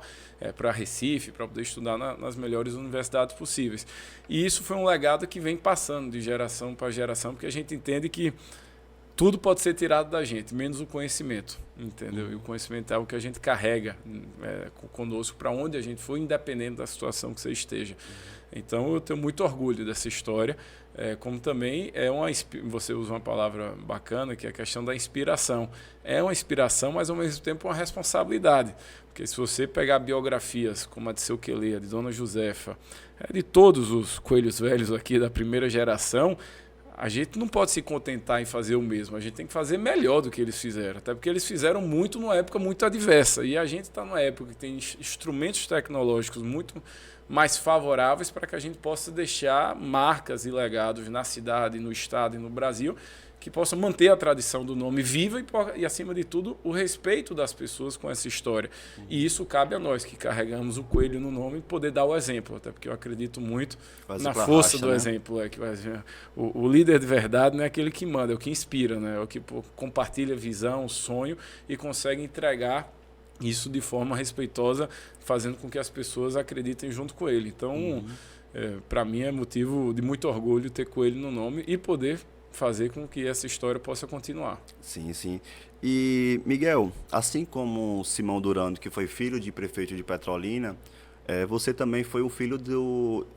para Recife, para poder estudar nas melhores universidades possíveis. E isso foi um legado que vem passando de geração para geração, porque a gente entende que tudo pode ser tirado da gente, menos o conhecimento, entendeu? E o conhecimento é algo que a gente carrega conosco para onde a gente for, independente da situação que você esteja. Então, eu tenho muito orgulho dessa história, como também você usa uma palavra bacana, que é a questão da inspiração. É uma inspiração, mas ao mesmo tempo uma responsabilidade. Porque se você pegar biografias como a de seu Quelê, de Dona Josefa, de todos os coelhos velhos aqui da primeira geração, a gente não pode se contentar em fazer o mesmo, a gente tem que fazer melhor do que eles fizeram, até porque eles fizeram muito numa época muito adversa, e a gente está numa época que tem instrumentos tecnológicos muito mais favoráveis para que a gente possa deixar marcas e legados na cidade, no estado e no Brasil, que possam manter a tradição do nome viva e, acima de tudo, o respeito das pessoas com essa história. E isso cabe a nós, que carregamos o coelho no nome, poder dar o exemplo, até porque eu acredito muito na força do exemplo. O líder de verdade não é aquele que manda, é o que inspira, né? É o que compartilha visão, sonho e consegue entregar isso de forma respeitosa, fazendo com que as pessoas acreditem junto com ele. Então, para mim é motivo de muito orgulho ter coelho no nome e poder fazer com que essa história possa continuar. Sim, sim. E, Miguel, assim como Simão Durando, que foi filho de prefeito de Petrolina, você também foi um filho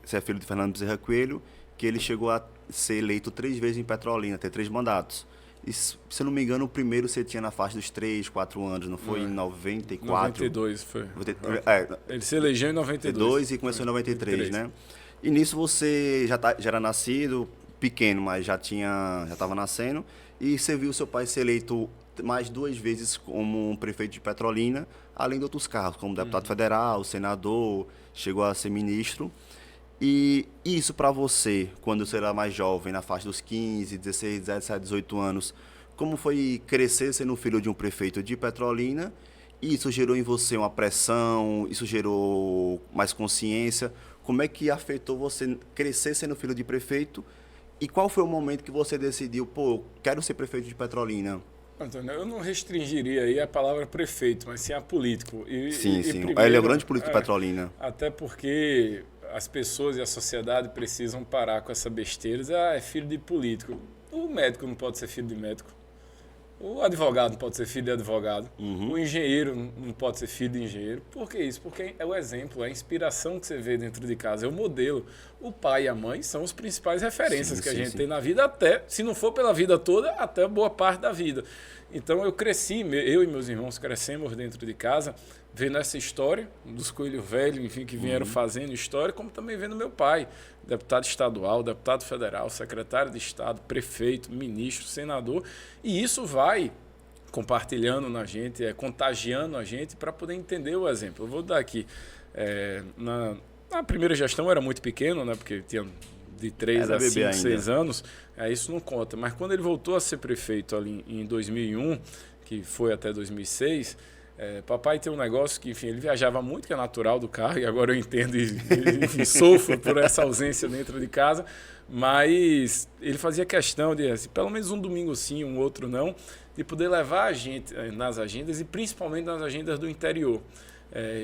você é filho de Fernando Bezerra Coelho, que ele chegou a ser eleito 3 vezes em Petrolina, ter 3 mandatos. E, se eu não me engano, o primeiro você tinha na faixa dos 3, 4 anos, não foi? Em 94? 92 foi. Ele se elegeu em 92. E começou em 93, né? E nisso você já era nascido, pequeno, mas já estava nascendo, e você viu seu pai ser eleito mais 2 vezes como prefeito de Petrolina, além de outros cargos, como deputado federal, senador, chegou a ser ministro. E isso para você, quando você era mais jovem, na faixa dos 15, 16, 17, 18 anos, como foi crescer sendo filho de um prefeito de Petrolina? E isso gerou em você uma pressão, isso gerou mais consciência? Como é que afetou você crescer sendo filho de prefeito? E qual foi o momento que você decidiu, quero ser prefeito de Petrolina? Antônio, eu não restringiria aí a palavra prefeito, mas sim a político. Sim. Primeiro, ele é o grande político de Petrolina. Até porque as pessoas e a sociedade precisam parar com essa besteira. É filho de político. O médico não pode ser filho de médico. O advogado não pode ser filho de advogado. O engenheiro não pode ser filho de engenheiro. Por que isso? Porque é o exemplo, é a inspiração que você vê dentro de casa, é o modelo. O pai e a mãe são as principais referências que a gente tem na vida, até, se não for pela vida toda, até boa parte da vida. Então eu cresci, eu e meus irmãos crescemos dentro de casa, vendo essa história dos coelhos velhos, enfim, que vieram fazendo história, como também vendo meu pai, deputado estadual, deputado federal, secretário de Estado, prefeito, ministro, senador, e isso vai compartilhando na gente, contagiando a gente para poder entender o exemplo. Eu vou dar aqui, na primeira gestão eu era muito pequeno, né, porque tinha de 3 a 5, 6 anos, isso não conta, mas quando ele voltou a ser prefeito ali em 2001, que foi até 2006, papai tem um negócio que, enfim, ele viajava muito, que é natural do carro, e agora eu entendo e sofro por essa ausência dentro de casa, mas ele fazia questão de, assim, pelo menos um domingo sim, um outro não, de poder levar a gente nas agendas e principalmente nas agendas do interior.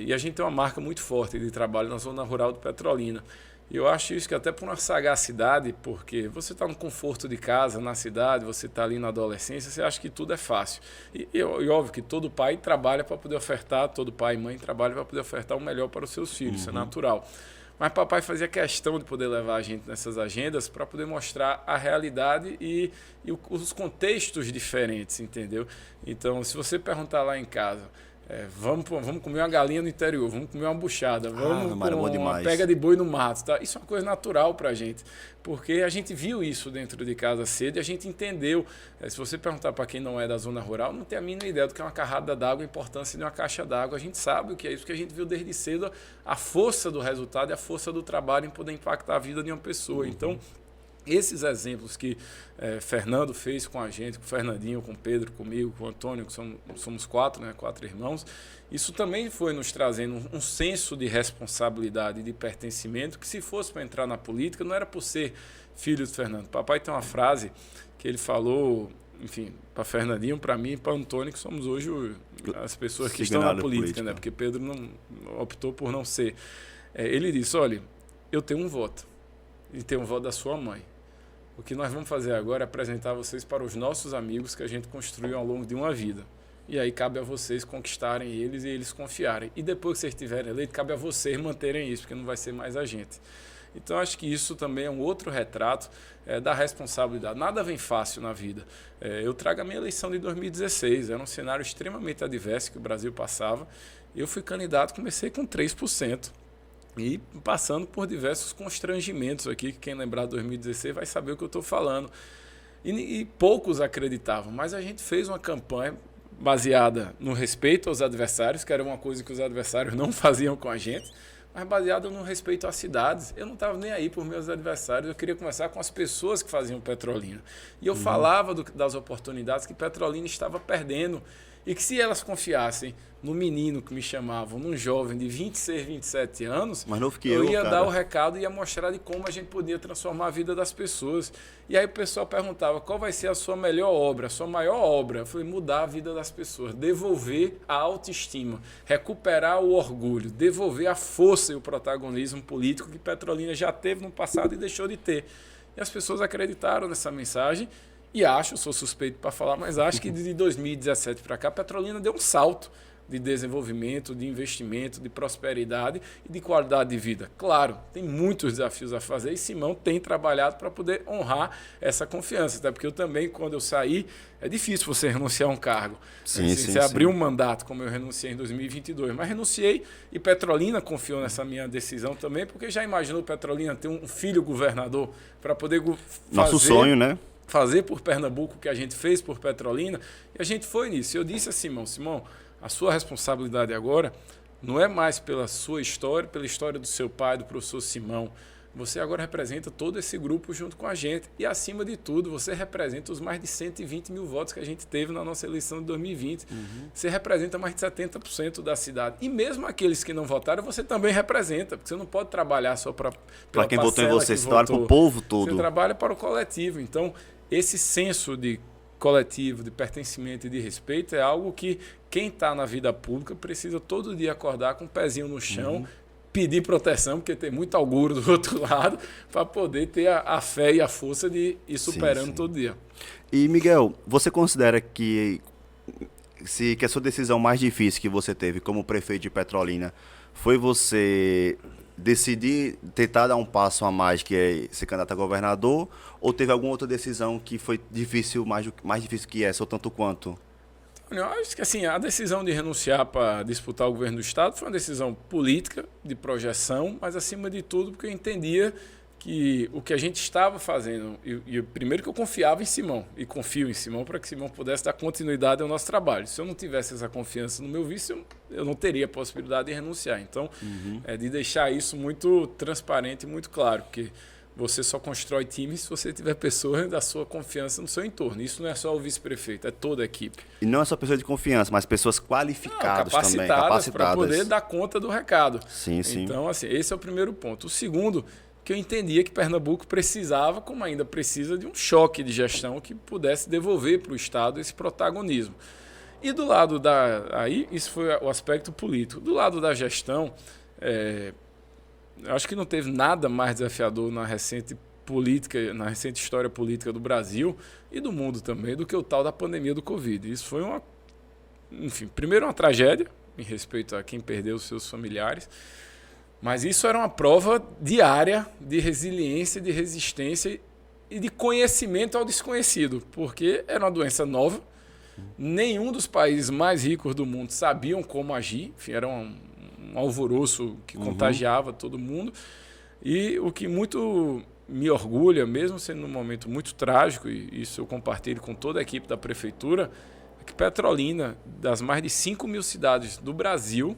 E a gente tem uma marca muito forte de trabalho na zona rural de Petrolina. E eu acho isso que até por uma sagacidade, porque você está no conforto de casa, na cidade, você está ali na adolescência, você acha que tudo é fácil. E óbvio que todo pai trabalha para poder ofertar, todo pai e mãe trabalham para poder ofertar o melhor para os seus filhos, isso é natural. Mas papai fazia questão de poder levar a gente nessas agendas para poder mostrar a realidade e os contextos diferentes, entendeu? Então, se você perguntar lá em casa, vamos comer uma galinha no interior, vamos comer uma buchada, vamos comer uma pega de boi no mato. Tá? Isso é uma coisa natural para a gente, porque a gente viu isso dentro de casa cedo e a gente entendeu. Se você perguntar para quem não é da zona rural, não tem a mínima ideia do que é uma carrada d'água, a importância de uma caixa d'água. A gente sabe o que é isso, porque a gente viu desde cedo a força do resultado e a força do trabalho em poder impactar a vida de uma pessoa. Então, esses exemplos que Fernando fez com a gente, com o Fernandinho, com o Pedro, comigo, com o Antônio, que somos 4, né, 4 irmãos, isso também foi nos trazendo um senso de responsabilidade e de pertencimento, que se fosse para entrar na política, não era por ser filho de Fernando. Papai tem uma frase que ele falou, enfim, para Fernandinho, para mim e para Antônio, que somos hoje as pessoas que estão na política, né, porque Pedro não optou por não ser. Ele disse, olha, eu tenho um voto, e tenho um voto da sua mãe. O que nós vamos fazer agora é apresentar vocês para os nossos amigos que a gente construiu ao longo de uma vida. E aí cabe a vocês conquistarem eles e eles confiarem. E depois que vocês estiverem eleitos, cabe a vocês manterem isso, porque não vai ser mais a gente. Então, acho que isso também é um outro retrato da responsabilidade. Nada vem fácil na vida. Eu trago a minha eleição de 2016. Era um cenário extremamente adverso que o Brasil passava. Eu fui candidato, comecei com 3%. E passando por diversos constrangimentos aqui, que quem lembrar de 2016 vai saber o que eu estou falando. E poucos acreditavam, mas a gente fez uma campanha baseada no respeito aos adversários, que era uma coisa que os adversários não faziam com a gente, mas baseada no respeito às cidades. Eu não estava nem aí por meus adversários, eu queria conversar com as pessoas que faziam Petrolina. E eu falava das oportunidades que Petrolina estava perdendo. E que se elas confiassem no menino que me chamavam, num jovem de 26, 27 anos, eu ia dar o recado e ia mostrar de como a gente podia transformar a vida das pessoas. E aí o pessoal perguntava, qual vai ser a sua melhor obra, a sua maior obra? Eu falei, mudar a vida das pessoas, devolver a autoestima, recuperar o orgulho, devolver a força e o protagonismo político que Petrolina já teve no passado e deixou de ter. E as pessoas acreditaram nessa mensagem. E sou suspeito para falar, mas acho que de 2017 para cá, a Petrolina deu um salto de desenvolvimento, de investimento, de prosperidade e de qualidade de vida. Claro, tem muitos desafios a fazer e Simão tem trabalhado para poder honrar essa confiança. Até porque eu também, quando eu saí, é difícil você renunciar a um cargo. Você abriu um mandato, como eu renunciei em 2022, mas renunciei e Petrolina confiou nessa minha decisão também, porque já imaginou Petrolina ter um filho governador para poder fazer... Nosso sonho, né? Fazer por Pernambuco o que a gente fez por Petrolina, e a gente foi nisso. Eu disse a Simão, a sua responsabilidade agora não é mais pela sua história, pela história do seu pai, do professor Simão. Você agora representa todo esse grupo junto com a gente. E, acima de tudo, você representa os mais de 120 mil votos que a gente teve na nossa eleição de 2020. Você representa mais de 70% da cidade. E mesmo aqueles que não votaram, você também representa, porque você não pode trabalhar só para quem votou em você, você trabalha para o povo todo. Você trabalha para o coletivo. Então, esse senso de coletivo, de pertencimento e de respeito é algo que quem está na vida pública precisa todo dia acordar com o pezinho no chão, pedir proteção, porque tem muito auguro do outro lado, para poder ter a fé e a força de ir superando todo dia. E, Miguel, você considera que a sua decisão mais difícil que você teve como prefeito de Petrolina foi você decidir tentar dar um passo a mais, que é ser candidato a governador, ou teve alguma outra decisão que foi difícil, mais difícil que essa, ou tanto quanto? Eu acho que assim, a decisão de renunciar para disputar o governo do Estado foi uma decisão política, de projeção, mas acima de tudo porque eu entendia que o que a gente estava fazendo, e primeiro que eu confiava em Simão, e confio em Simão para que Simão pudesse dar continuidade ao nosso trabalho. Se eu não tivesse essa confiança no meu vice, eu não teria a possibilidade de renunciar. Então, de deixar isso muito transparente e muito claro, porque você só constrói time se você tiver pessoas da sua confiança no seu entorno. Isso não é só o vice-prefeito, é toda a equipe. E não é só pessoas de confiança, mas pessoas qualificadas também, capacitadas para poder dar conta do recado. Sim. Então, assim, esse é o primeiro ponto. O segundo, que eu entendia que Pernambuco precisava, como ainda precisa, de um choque de gestão que pudesse devolver para o Estado esse protagonismo. E do lado aí isso foi o aspecto político. Do lado da gestão, eu acho que não teve nada mais desafiador na recente história política do Brasil e do mundo também, do que o tal da pandemia do Covid. Isso foi primeiro uma tragédia, em respeito a quem perdeu os seus familiares, mas isso era uma prova diária de resiliência, de resistência e de conhecimento ao desconhecido, porque era uma doença nova, nenhum dos países mais ricos do mundo sabiam como agir, enfim, era um alvoroço que contagiava todo mundo, e o que muito me orgulha, mesmo sendo um momento muito trágico, e isso eu compartilho com toda a equipe da prefeitura, é que Petrolina, das mais de 5 mil cidades do Brasil,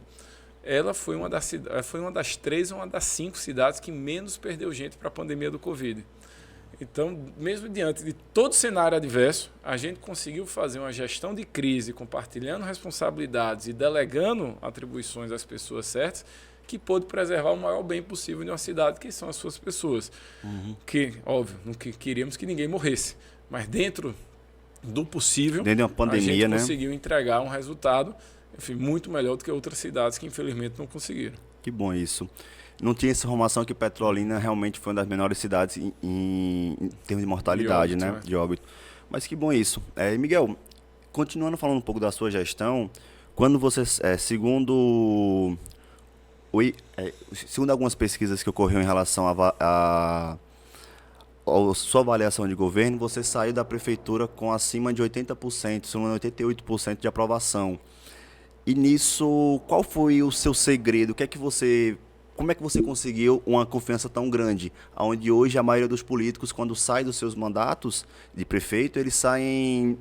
ela foi uma das 3 ou uma das 5 cidades que menos perdeu gente para a pandemia do Covid. Então, mesmo diante de todo cenário adverso, a gente conseguiu fazer uma gestão de crise, compartilhando responsabilidades e delegando atribuições às pessoas certas, que pôde preservar o maior bem possível de uma cidade, que são as suas pessoas. Que, óbvio, não queríamos que ninguém morresse, mas dentro do possível, dentro de uma pandemia, a gente conseguiu entregar um resultado, enfim, muito melhor do que outras cidades que infelizmente não conseguiram. Que bom isso. Não tinha essa informação que Petrolina realmente foi uma das menores cidades em termos de mortalidade, de óbito, né? De óbito. Mas que bom isso. Miguel, continuando falando um pouco da sua gestão, quando você, segundo algumas pesquisas que ocorreram em relação a sua avaliação de governo, você saiu da prefeitura com acima de 80%, se não me engano, 88% de aprovação. E nisso, qual foi o seu segredo? Como é que você conseguiu uma confiança tão grande? Onde hoje a maioria dos políticos, quando sai dos seus mandatos de prefeito, eles saem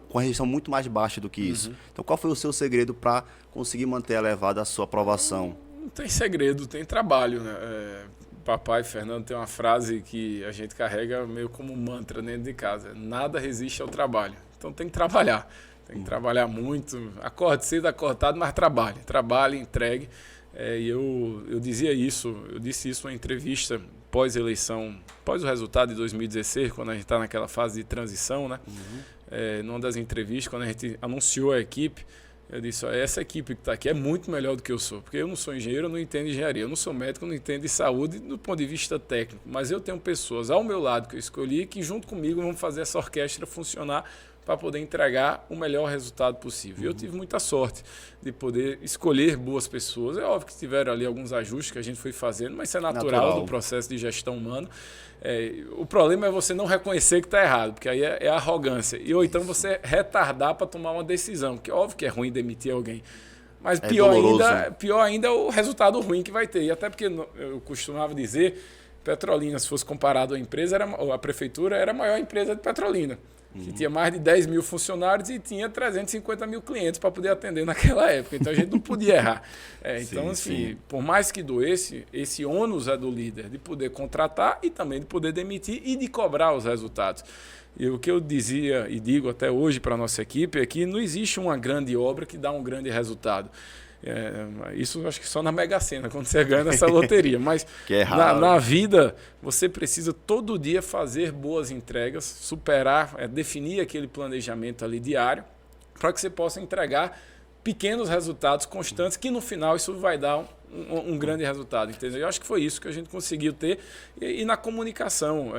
com a rejeição muito mais baixa do que isso. Então, qual foi o seu segredo para conseguir manter elevada a sua aprovação? Não tem segredo, tem trabalho, né? Papai Fernando tem uma frase que a gente carrega meio como mantra dentro de casa: nada resiste ao trabalho. Então tem que trabalhar, tem que trabalhar muito, acorde cedo, acordado, mas trabalhe, entregue. E eu disse isso numa entrevista pós-eleição, pós o resultado de 2016, quando a gente está naquela fase de transição, né? Numa das entrevistas, quando a gente anunciou a equipe, eu disse: essa equipe que está aqui é muito melhor do que eu sou, porque eu não sou engenheiro, eu não entendo engenharia, eu não sou médico, eu não entendo de saúde do ponto de vista técnico, mas eu tenho pessoas ao meu lado que eu escolhi que junto comigo vão fazer essa orquestra funcionar para poder entregar o melhor resultado possível. Eu tive muita sorte de poder escolher boas pessoas. É óbvio que tiveram ali alguns ajustes que a gente foi fazendo, mas isso é natural do processo de gestão humana. O problema é você não reconhecer que está errado, porque aí é arrogância. Ou então você retardar para tomar uma decisão, que é óbvio que é ruim demitir alguém. Mas pior ainda é o resultado ruim que vai ter. E até porque eu costumava dizer, Petrolina, se fosse comparado à empresa, a prefeitura era a maior empresa de Petrolina, que tinha mais de 10 mil funcionários e tinha 350 mil clientes para poder atender naquela época. Então, a gente não podia errar. Então, assim, por mais que doesse, esse ônus é do líder, de poder contratar e também de poder demitir e de cobrar os resultados. E o que eu dizia e digo até hoje para a nossa equipe é que não existe uma grande obra que dá um grande resultado. Isso acho que só na Mega Sena, quando você ganha nessa loteria. Mas na vida, você precisa todo dia fazer boas entregas, superar, definir aquele planejamento ali diário, para que você possa entregar pequenos resultados constantes, que no final isso vai dar um grande resultado. Entendeu? Eu acho que foi isso que a gente conseguiu ter. E na comunicação,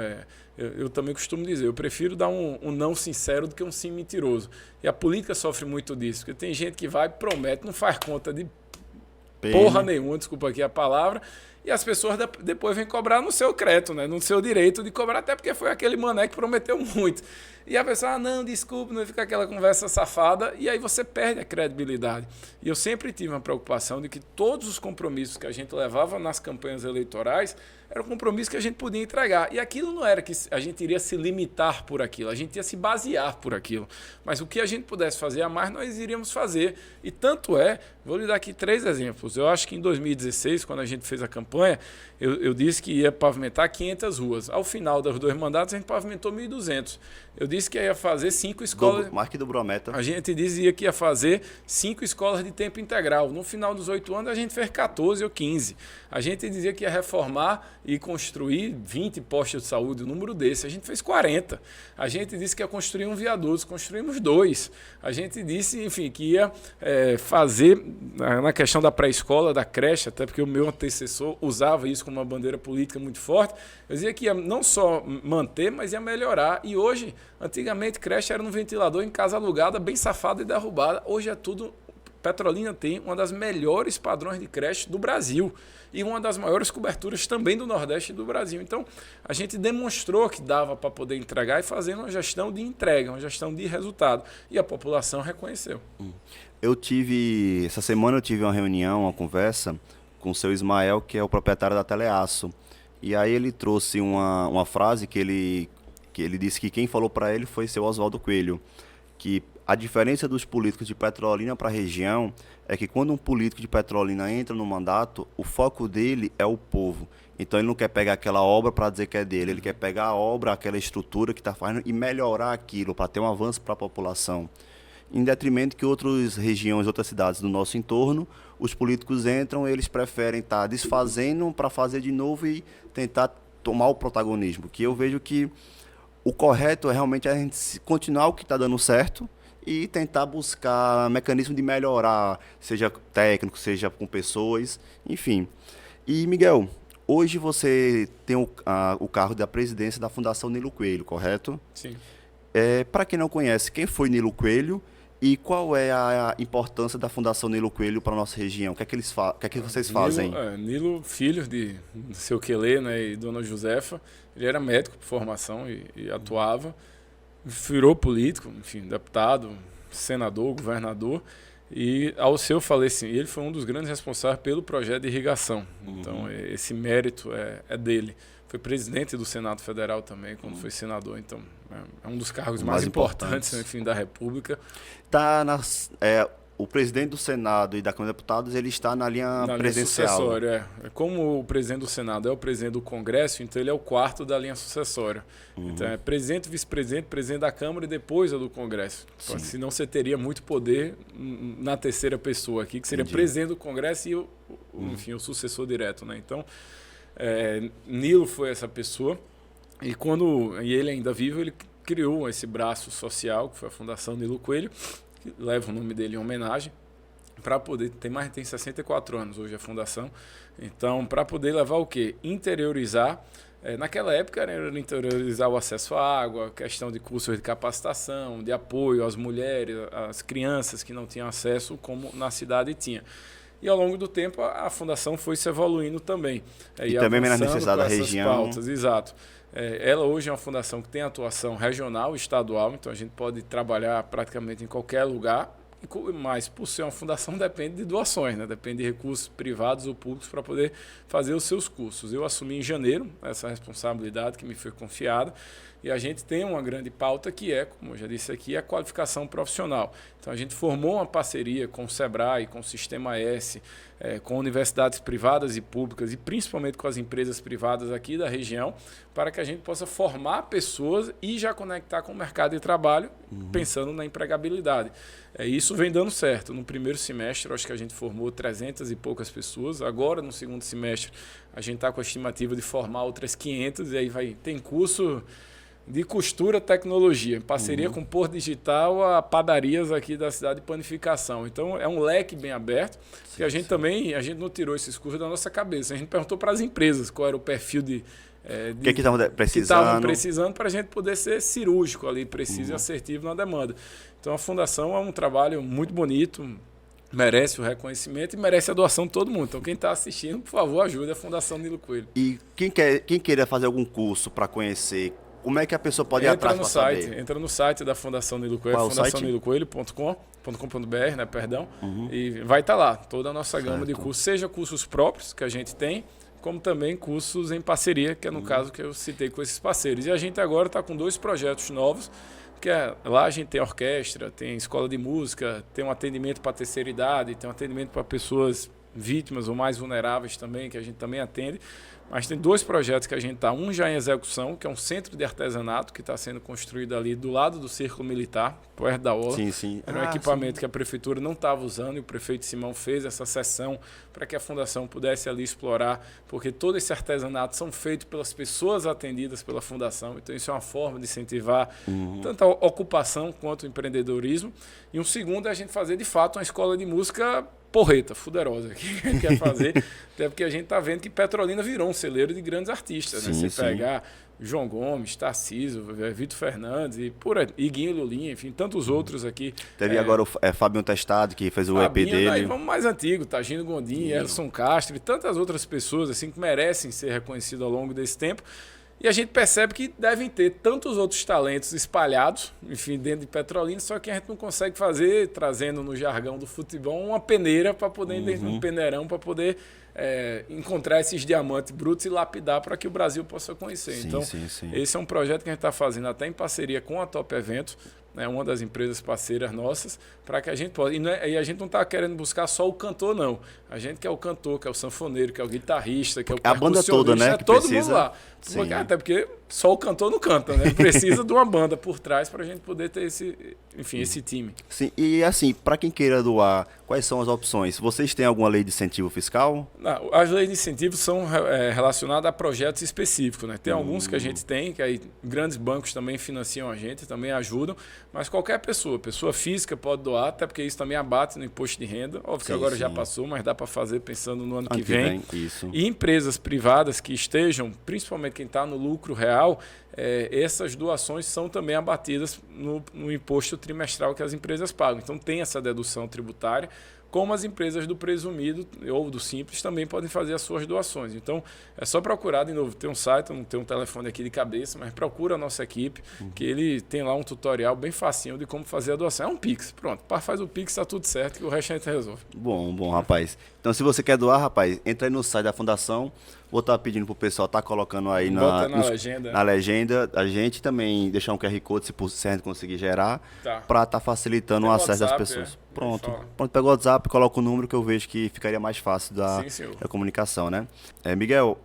eu também costumo dizer, eu prefiro dar um não sincero do que um sim mentiroso. E a política sofre muito disso, porque tem gente que vai, promete, não faz conta de porra nenhuma, desculpa aqui a palavra, e as pessoas depois vêm cobrar no seu crédito, né? No seu direito de cobrar, até porque foi aquele mané que prometeu muito. E a pessoa, não, desculpa, não fica aquela conversa safada, e aí você perde a credibilidade. E eu sempre tive uma preocupação de que todos os compromissos que a gente levava nas campanhas eleitorais era um compromisso que a gente podia entregar. E aquilo não era que a gente iria se limitar por aquilo, a gente ia se basear por aquilo. Mas o que a gente pudesse fazer a mais, nós iríamos fazer. E tanto vou lhe dar aqui 3 exemplos. Eu acho que em 2016, quando a gente fez a campanha, eu disse que ia pavimentar 500 ruas. Ao final dos 2 mandatos, a gente pavimentou 1.200. Eu disse que ia fazer 5 escolas... Mais que dobrou a meta. A gente dizia que ia fazer 5 escolas de tempo integral. No final dos 8 anos, a gente fez 14 ou 15. A gente dizia que ia reformar e construir 20 postos de saúde, um número desse. A gente fez 40. A gente disse que ia construir um viaduto, construímos 2. A gente disse, enfim, que ia fazer, na questão da pré-escola, da creche, até porque o meu antecessor usava isso como uma bandeira política muito forte, eu dizia que ia não só manter, mas ia melhorar. E hoje, antigamente, creche era num ventilador em casa alugada, bem safada e derrubada. Hoje é tudo... Petrolina tem uma das melhores padrões de creche do Brasil e uma das maiores coberturas também do Nordeste do Brasil. Então, a gente demonstrou que dava para poder entregar e fazer uma gestão de entrega, uma gestão de resultado. E a população reconheceu. Essa semana eu tive uma reunião, uma conversa com o seu Ismael, que é o proprietário da Teleaço. E aí ele trouxe uma frase que ele disse que quem falou para ele foi seu Oswaldo Coelho, que a diferença dos políticos de Petrolina para a região é que quando um político de Petrolina entra no mandato, o foco dele é o povo. Então ele não quer pegar aquela obra para dizer que é dele, ele quer pegar a obra, aquela estrutura que está fazendo e melhorar aquilo para ter um avanço para a população. Em detrimento que outras regiões, outras cidades do nosso entorno, os políticos entram, eles preferem estar desfazendo para fazer de novo e tentar tomar o protagonismo. Que eu vejo que o correto é realmente a gente continuar o que está dando certo e tentar buscar mecanismo de melhorar, seja técnico, seja com pessoas, enfim. E, Miguel, hoje você tem o cargo da presidência da Fundação Nilo Coelho, correto? Sim. Para quem não conhece, quem foi Nilo Coelho e qual é a importância da Fundação Nilo Coelho para a nossa região? O que é que vocês fazem? Nilo, filho de seu Quelê, né, e dona Josefa, ele era médico por formação e atuava. Virou político, enfim, deputado, senador, governador, e ao seu falecimento, ele foi um dos grandes responsáveis pelo projeto de irrigação. Então, esse mérito é dele. Foi presidente do Senado Federal também, quando foi senador. Então, é um dos cargos mais importantes, enfim, da República. O presidente do Senado e da Câmara de Deputados, ele está na linha presidencial. Sucessória, Como o presidente do Senado é o presidente do Congresso, então ele é o quarto da linha sucessória. Então é presidente, vice-presidente, presidente da Câmara e depois a do Congresso. Então, senão você teria muito poder na terceira pessoa aqui, que seria presidente do Congresso e enfim, o sucessor direto, né? Então, Nilo foi essa pessoa e ele ainda vivo, ele criou esse braço social, que foi a Fundação Nilo Coelho, que leva o nome dele em homenagem, para poder, tem 64 anos hoje a fundação, então para poder levar o quê? Interiorizar, naquela época era interiorizar o acesso à água, questão de cursos de capacitação, de apoio às mulheres, às crianças que não tinham acesso como na cidade tinha. E ao longo do tempo a fundação foi se evoluindo também. E também na necessidade da região. Pautas, exato. Ela hoje é uma fundação que tem atuação regional e estadual, então a gente pode trabalhar praticamente em qualquer lugar, mas por ser uma fundação depende de doações, né? Depende de recursos privados ou públicos para poder fazer os seus cursos. Eu assumi em janeiro essa responsabilidade que me foi confiada e a gente tem uma grande pauta que é, como eu já disse aqui, a qualificação profissional. Então a gente formou uma parceria com o Sebrae, com o Sistema S, com universidades privadas e públicas e principalmente com as empresas privadas aqui da região, para que a gente possa formar pessoas e já conectar com o mercado de trabalho, pensando na empregabilidade. Isso vem dando certo. No primeiro semestre, acho que a gente formou 300 e poucas pessoas. Agora, no segundo semestre, a gente está com a estimativa de formar outras 500 e aí tem curso de costura tecnologia, em parceria com o Porto Digital, a padarias aqui da cidade de panificação. Então, é um leque bem aberto, que a gente não tirou esses cursos da nossa cabeça. A gente perguntou para as empresas qual era o perfil que estavam precisando para a gente poder ser cirúrgico ali, preciso e assertivo na demanda. Então, a Fundação é um trabalho muito bonito, merece o reconhecimento e merece a doação de todo mundo. Então, quem está assistindo, por favor, ajude a Fundação Nilo Coelho. E quem queira fazer algum curso para conhecer, como é que a pessoa pode ir atrás para saber? Entra no site da Fundação Nilo Coelho, fundacionilocoelho.com.br, né, perdão, e vai estar lá toda a nossa gama de cursos, seja cursos próprios que a gente tem, como também cursos em parceria, que é no caso que eu citei com esses parceiros. E a gente agora está com 2 projetos novos, que lá a gente tem orquestra, tem escola de música, tem um atendimento para a terceira idade, tem um atendimento para pessoas vítimas ou mais vulneráveis também, que a gente também atende, Mas tem 2 projetos que a gente está, um já em execução, que é um centro de artesanato que está sendo construído ali do lado do Círculo Militar, perto da Ola. Sim, sim. Era um equipamento que a prefeitura não estava usando e o prefeito Simão fez essa sessão para que a fundação pudesse ali explorar, porque todo esse artesanato são feitos pelas pessoas atendidas pela fundação, então isso é uma forma de incentivar tanto a ocupação quanto o empreendedorismo. E um segundo é a gente fazer de fato uma escola de música porreta, fuderosa, que quer fazer, até porque a gente está vendo que Petrolina virou um celeiro de grandes artistas. Sim, né? Você pegar João Gomes, Tarcísio, Vitor Fernandes, e Guinho Lulinha, enfim, tantos outros aqui. Teve agora o Fabinho Testado, que fez o EP dele. Aí vamos mais antigo, Tagino Gondim, Elson Castro e tantas outras pessoas assim, que merecem ser reconhecidas ao longo desse tempo. E a gente percebe que devem ter tantos outros talentos espalhados, enfim, dentro de Petrolina, só que a gente não consegue fazer, trazendo no jargão do futebol, uma peneira para poder, um peneirão para poder encontrar esses diamantes brutos e lapidar para que o Brasil possa conhecer. Sim, então, sim. esse é um projeto que a gente está fazendo até em parceria com a Top Eventos, né, uma das empresas parceiras nossas, para que a gente possa. E a gente não está querendo buscar só o cantor, não. A gente quer o cantor, que é o sanfoneiro, que é o guitarrista, que é o a banda toda, né? Todo mundo lá. Porque, até porque só o cantor não canta, né? Precisa de uma banda por trás para a gente poder ter esse time. Sim, e assim, para quem queira doar, quais são as opções? Vocês têm alguma lei de incentivo fiscal? Não, as leis de incentivo são relacionadas a projetos específicos, né? Tem alguns que a gente tem, que aí grandes bancos também financiam a gente, também ajudam, mas qualquer pessoa física pode doar, até porque isso também abate no imposto de renda. Óbvio que agora já passou, mas dá para fazer pensando no ano que vem. Isso. E empresas privadas que estejam, principalmente quem está no lucro real, essas doações são também abatidas no imposto trimestral que as empresas pagam. Então tem essa dedução tributária, como as empresas do presumido ou do simples também podem fazer as suas doações. Então é só procurar, de novo, tem um site, eu não tenho um telefone aqui de cabeça, mas procura a nossa equipe, que ele tem lá um tutorial bem facinho de como fazer a doação. É um Pix, pronto, faz o Pix, está tudo certo, que o resto a gente resolve. Bom, rapaz. Então se você quer doar, rapaz, entra aí no site da fundação. Vou estar pedindo pro pessoal estar colocando aí na legenda a gente também deixar um QR Code se a gente conseguir gerar, para estar facilitando o acesso das pessoas. Pronto, pega o WhatsApp, coloca o número que eu vejo que ficaria mais fácil da comunicação, né? Miguel,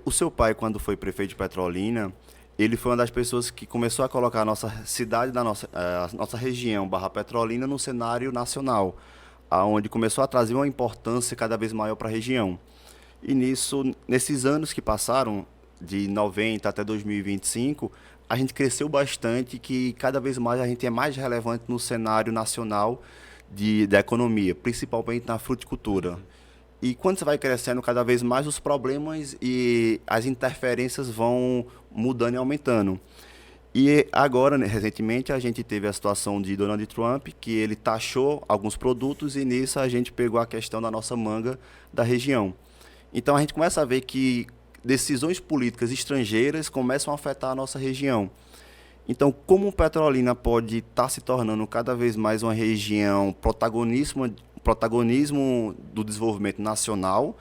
o seu pai, quando foi prefeito de Petrolina, ele foi uma das pessoas que começou a colocar a nossa cidade, a nossa região, Petrolina, no cenário nacional, onde começou a trazer uma importância cada vez maior para a região. E nesses anos que passaram, de 90 até 2025, a gente cresceu bastante, que cada vez mais a gente é mais relevante no cenário nacional da economia, principalmente na fruticultura. E quando você vai crescendo cada vez mais, os problemas e as interferências vão mudando e aumentando. E agora, né, recentemente, a gente teve a situação de Donald Trump, que ele taxou alguns produtos e nisso a gente pegou a questão da nossa manga da região. Então a gente começa a ver que decisões políticas estrangeiras começam a afetar a nossa região. Então, como Petrolina pode estar se tornando cada vez mais uma região protagonismo do desenvolvimento nacional,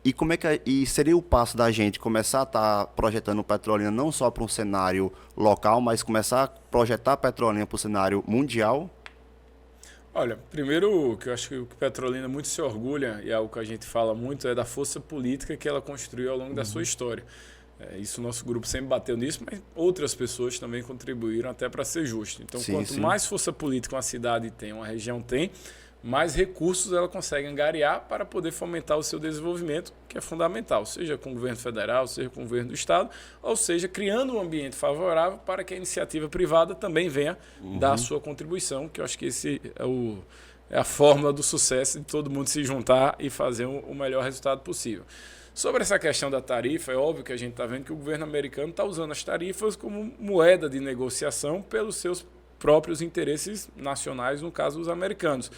e seria o passo da gente começar a estar projetando Petrolina não só para um cenário local, mas começar a projetar Petrolina para o cenário mundial? Olha, primeiro, que eu acho que o que Petrolina muito se orgulha, e é algo que a gente fala muito, é da força política que ela construiu ao longo da sua história. Isso o nosso grupo sempre bateu nisso, mas outras pessoas também contribuíram até para ser justo. Então, quanto mais força política uma cidade tem, uma região tem, mais recursos ela consegue angariar para poder fomentar o seu desenvolvimento, que é fundamental, seja com o governo federal, seja com o governo do estado, ou seja, criando um ambiente favorável para que a iniciativa privada também venha dar a sua contribuição, que eu acho que esse é a fórmula do sucesso de todo mundo se juntar e fazer o melhor resultado possível. Sobre essa questão da tarifa, é óbvio que a gente está vendo que o governo americano está usando as tarifas como moeda de negociação pelos seus próprios interesses nacionais, no caso os americanos,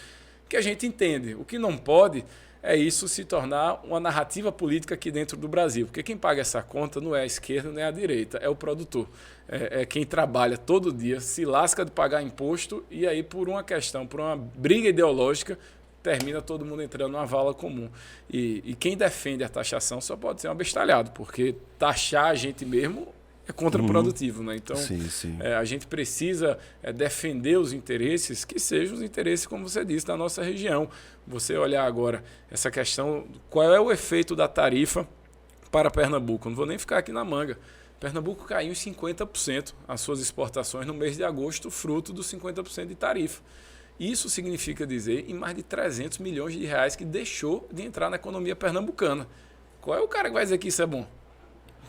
que a gente entende. O que não pode é isso se tornar uma narrativa política aqui dentro do Brasil, porque quem paga essa conta não é a esquerda nem a direita, é o produtor. É quem trabalha todo dia, se lasca de pagar imposto e aí por uma briga ideológica, termina todo mundo entrando numa vala comum. E quem defende a taxação só pode ser um abestalhado, porque taxar a gente mesmo é contraprodutivo, né? Então, a gente precisa defender os interesses, que sejam os interesses, como você disse, da nossa região. Você olhar agora essa questão, qual é o efeito da tarifa para Pernambuco, não vou nem ficar aqui na manga. Pernambuco caiu em 50% as suas exportações no mês de agosto, fruto dos 50% de tarifa. Isso significa dizer em mais de 300 milhões de reais que deixou de entrar na economia pernambucana. Qual é o cara que vai dizer que isso é bom?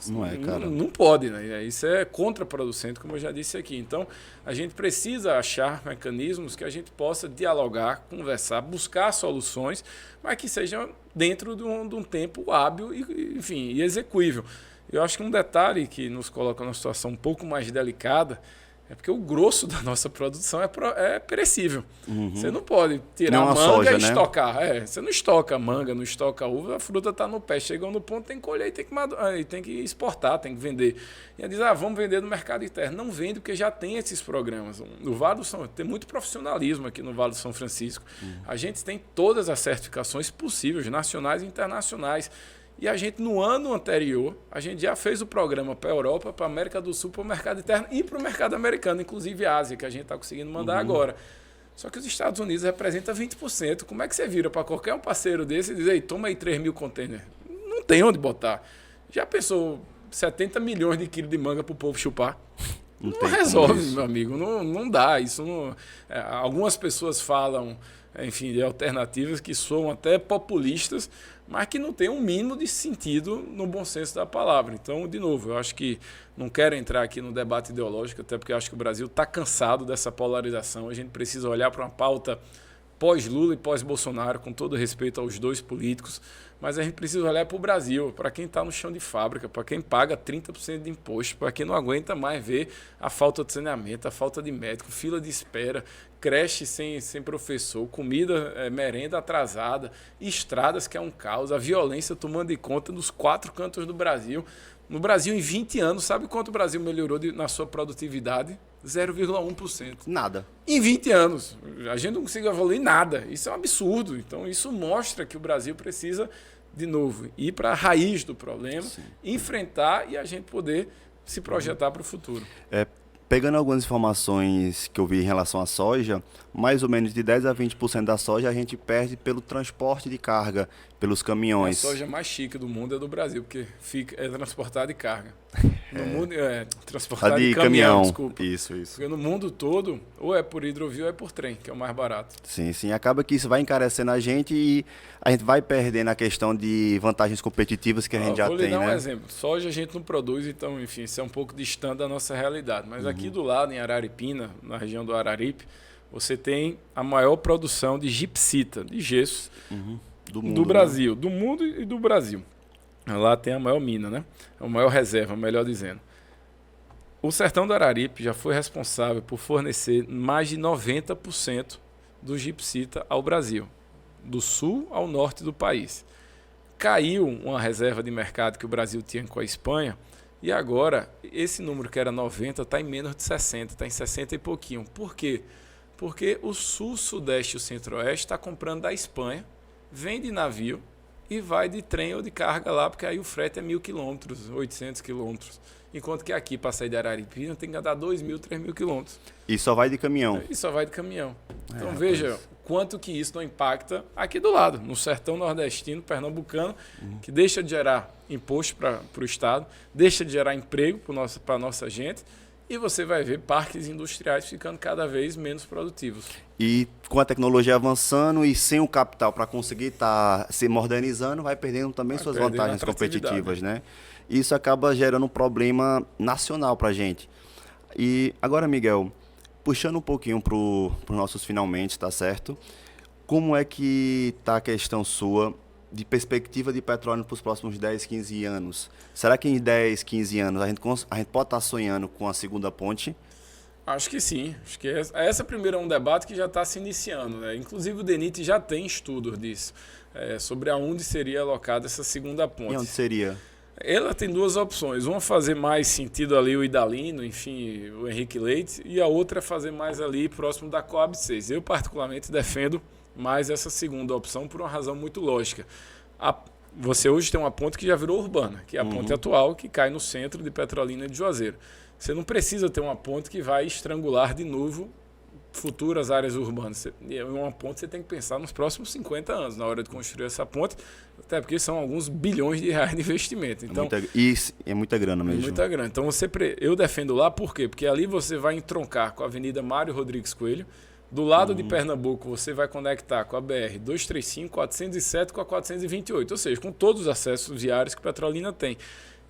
Não é, cara. Não pode, né? Isso é contraproducente, como eu já disse aqui. Então, a gente precisa achar mecanismos que a gente possa dialogar, conversar, buscar soluções, mas que sejam dentro de um tempo hábil e, enfim, e execuível. Eu acho que um detalhe que nos coloca numa situação um pouco mais delicada é porque o grosso da nossa produção é perecível. Você não pode tirar Não a manga soja, e né? estocar. Você não estoca manga, não estoca uva, a fruta está no pé. Chegou no ponto, tem que colher e tem que exportar, tem que vender. E aí diz, vamos vender no mercado interno. Não vende porque já tem esses programas. No Vale do São tem muito profissionalismo aqui no Vale do São Francisco. A gente tem todas as certificações possíveis, nacionais e internacionais. E a gente, no ano anterior, a gente já fez o programa para a Europa, para a América do Sul, para o mercado interno e para o mercado americano, inclusive a Ásia, que a gente está conseguindo mandar agora. Só que os Estados Unidos representam 20%. Como é que você vira para qualquer um parceiro desse e diz, ei, toma aí 3 mil containers? Não tem onde botar. Já pensou 70 milhões de quilos de manga para o povo chupar? Não resolve, meu amigo. Não dá. Isso não... algumas pessoas falam, enfim, de alternativas que soam até populistas, mas que não tem um mínimo de sentido no bom senso da palavra. Então, de novo, eu acho que não quero entrar aqui no debate ideológico, até porque eu acho que o Brasil está cansado dessa polarização. A gente precisa olhar para uma pauta pós-Lula e pós-Bolsonaro, com todo respeito aos dois políticos, mas a gente precisa olhar para o Brasil, para quem está no chão de fábrica, para quem paga 30% de imposto, para quem não aguenta mais ver a falta de saneamento, a falta de médico, fila de espera, creche sem professor, comida, merenda atrasada, estradas que é um caos, a violência tomando de conta dos 4 cantos do Brasil. No Brasil, em 20 anos, sabe quanto o Brasil melhorou na sua produtividade? 0,1%. Nada. Em 20 anos. A gente não consegue evoluir nada. Isso é um absurdo. Então, isso mostra que o Brasil precisa, de novo, ir para a raiz do problema, enfrentar e a gente poder se projetar para o futuro. Pegando algumas informações que eu vi em relação à soja, mais ou menos de 10 a 20% da soja a gente perde pelo transporte de carga, pelos caminhões. A soja mais chique do mundo é do Brasil, porque é transportada de carga. No mundo transportada de caminhão, desculpa. Isso. Porque no mundo todo, ou é por hidrovia ou é por trem, que é o mais barato. Sim. Acaba que isso vai encarecendo a gente e a gente vai perdendo a questão de vantagens competitivas que a gente já tem, né? Vou lhe dar um exemplo. Soja a gente não produz, então, enfim, isso é um pouco distante da nossa realidade. Mas aqui do lado, em Araripina, na região do Araripe, você tem a maior produção de gipsita, de gesso, do Brasil. Né? Do mundo e do Brasil. Lá tem a maior mina, né? A maior reserva, melhor dizendo. O Sertão do Araripe já foi responsável por fornecer mais de 90% do gipsita ao Brasil, do sul ao norte do país. Caiu uma reserva de mercado que o Brasil tinha com a Espanha e agora esse número que era 90 está em menos de 60, está em 60 e pouquinho. Por quê? Porque o sul, sudeste e o centro-oeste está comprando da Espanha, vem de navio e vai de trem ou de carga lá, porque aí o frete é 1.000 quilômetros, 800 quilômetros. Enquanto que aqui, para sair de Araripina, tem que andar 2.000, 3.000 quilômetros. E só vai de caminhão. E só vai de caminhão. Então veja quanto que isso não impacta aqui do lado, no sertão nordestino, pernambucano, que deixa de gerar imposto para o Estado, deixa de gerar emprego para a nossa gente, e você vai ver parques industriais ficando cada vez menos produtivos. E com a tecnologia avançando e sem o capital para conseguir estar se modernizando, vai perdendo também suas vantagens competitivas, né? Isso acaba gerando um problema nacional para a gente. E agora, Miguel, puxando um pouquinho para os nossos finalmente, tá certo? Como é que está a questão sua de perspectiva de petróleo para os próximos 10, 15 anos? Será que em 10, 15 anos a gente pode estar sonhando com a segunda ponte? Acho que sim. Acho que essa primeira é um debate que já está se iniciando, né? Inclusive o DENIT já tem estudos disso, sobre aonde seria alocada essa segunda ponte. E onde seria? Ela tem 2 opções. Uma fazer mais sentido ali o Idalino, enfim, o Henrique Leite, e a outra é fazer mais ali próximo da Coab 6. Eu particularmente defendo mais essa segunda opção por uma razão muito lógica. Você hoje tem uma ponte que já virou urbana, que é a ponte atual, que cai no centro de Petrolina e de Juazeiro. Você não precisa ter uma ponte que vai estrangular de novo futuras áreas urbanas. Uma ponte você tem que pensar nos próximos 50 anos, na hora de construir essa ponte, até porque são alguns bilhões de reais de investimento. Então, é muita grana mesmo. Muita grana. Então eu defendo lá, por quê? Porque ali você vai entroncar com a Avenida Mário Rodrigues Coelho. Do lado de Pernambuco, você vai conectar com a BR-235, 407 com a 428, ou seja, com todos os acessos viários que Petrolina tem.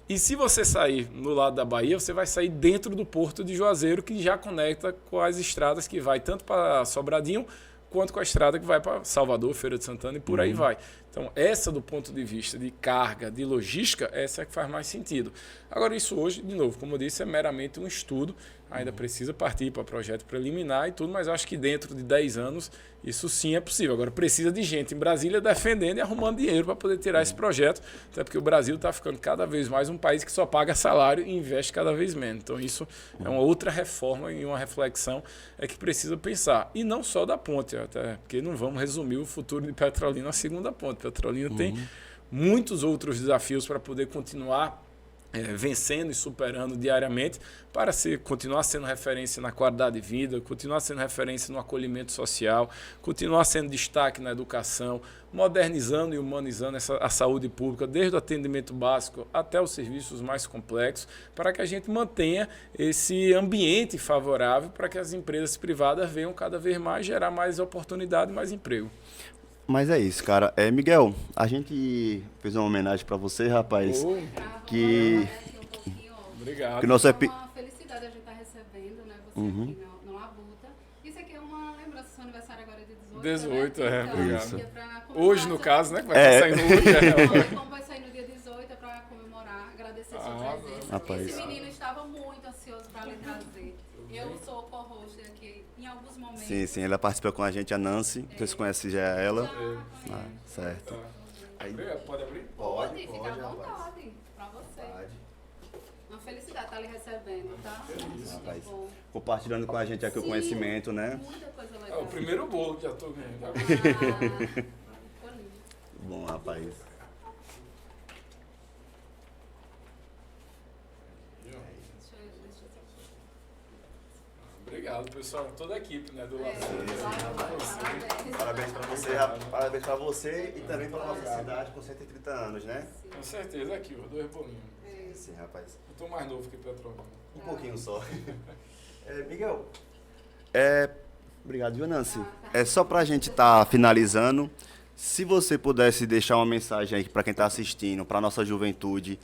E se você sair no lado da Bahia, você vai sair dentro do Porto de Juazeiro, que já conecta com as estradas que vai tanto para Sobradinho, quanto com a estrada que vai para Salvador, Feira de Santana e por aí vai. Então, essa do ponto de vista de carga, de logística, essa é que faz mais sentido. Agora, isso hoje, de novo, como eu disse, é meramente um estudo, ainda precisa partir para projeto preliminar e tudo, mas eu acho que dentro de 10 anos isso sim é possível. Agora, precisa de gente em Brasília defendendo e arrumando dinheiro para poder tirar esse projeto, até porque o Brasil está ficando cada vez mais um país que só paga salário e investe cada vez menos. Então, isso é uma outra reforma e uma reflexão que precisa pensar. E não só da ponte, até porque não vamos resumir o futuro de Petrolina à segunda ponte. Petrolina tem muitos outros desafios para poder continuar vencendo e superando diariamente para continuar sendo referência na qualidade de vida, continuar sendo referência no acolhimento social, continuar sendo destaque na educação, modernizando e humanizando a saúde pública, desde o atendimento básico até os serviços mais complexos, para que a gente mantenha esse ambiente favorável para que as empresas privadas venham cada vez mais gerar mais oportunidade e mais emprego. Mas é isso, cara. Miguel, a gente fez uma homenagem para você, rapaz. Obrigado. Que nosso É uma felicidade a gente estar recebendo, né? Você aqui no Labuta. Isso aqui é uma lembrança do seu aniversário agora de 18. 18, né? obrigado. Então, Hoje, no caso, né? Que vai estar saindo hoje. Como vai sair no dia 18, é para comemorar, agradecer sua presença. Rapaz. Esse menino estava muito ansioso para lhe trazer. Eu sou co-host aqui em alguns momentos. Sim, ela participa com a gente, a Nancy. Vocês conhecem já ela. Certo. Aí, pode abrir? Pode, fica à vontade. Para você. Uma felicidade estar lhe recebendo, tá? Rapaz. Compartilhando com a gente aqui o conhecimento, né? Muita coisa É legal. o primeiro bolo que já estou ganhando. Ficou lindo. Bom, rapaz. Obrigado, pessoal. Toda a equipe, né, do Laço. Parabéns para você, rapaz. Parabéns para você e também para nossa cidade com 130 anos, né? Com certeza, aqui, os 2 bolinhos. Sim, rapaz. Eu estou mais novo que Petrolina. Um pouquinho só. Miguel, obrigado, viu, Nancy? É só para a gente estar finalizando. Se você pudesse deixar uma mensagem aí para quem está assistindo, para a nossa juventude,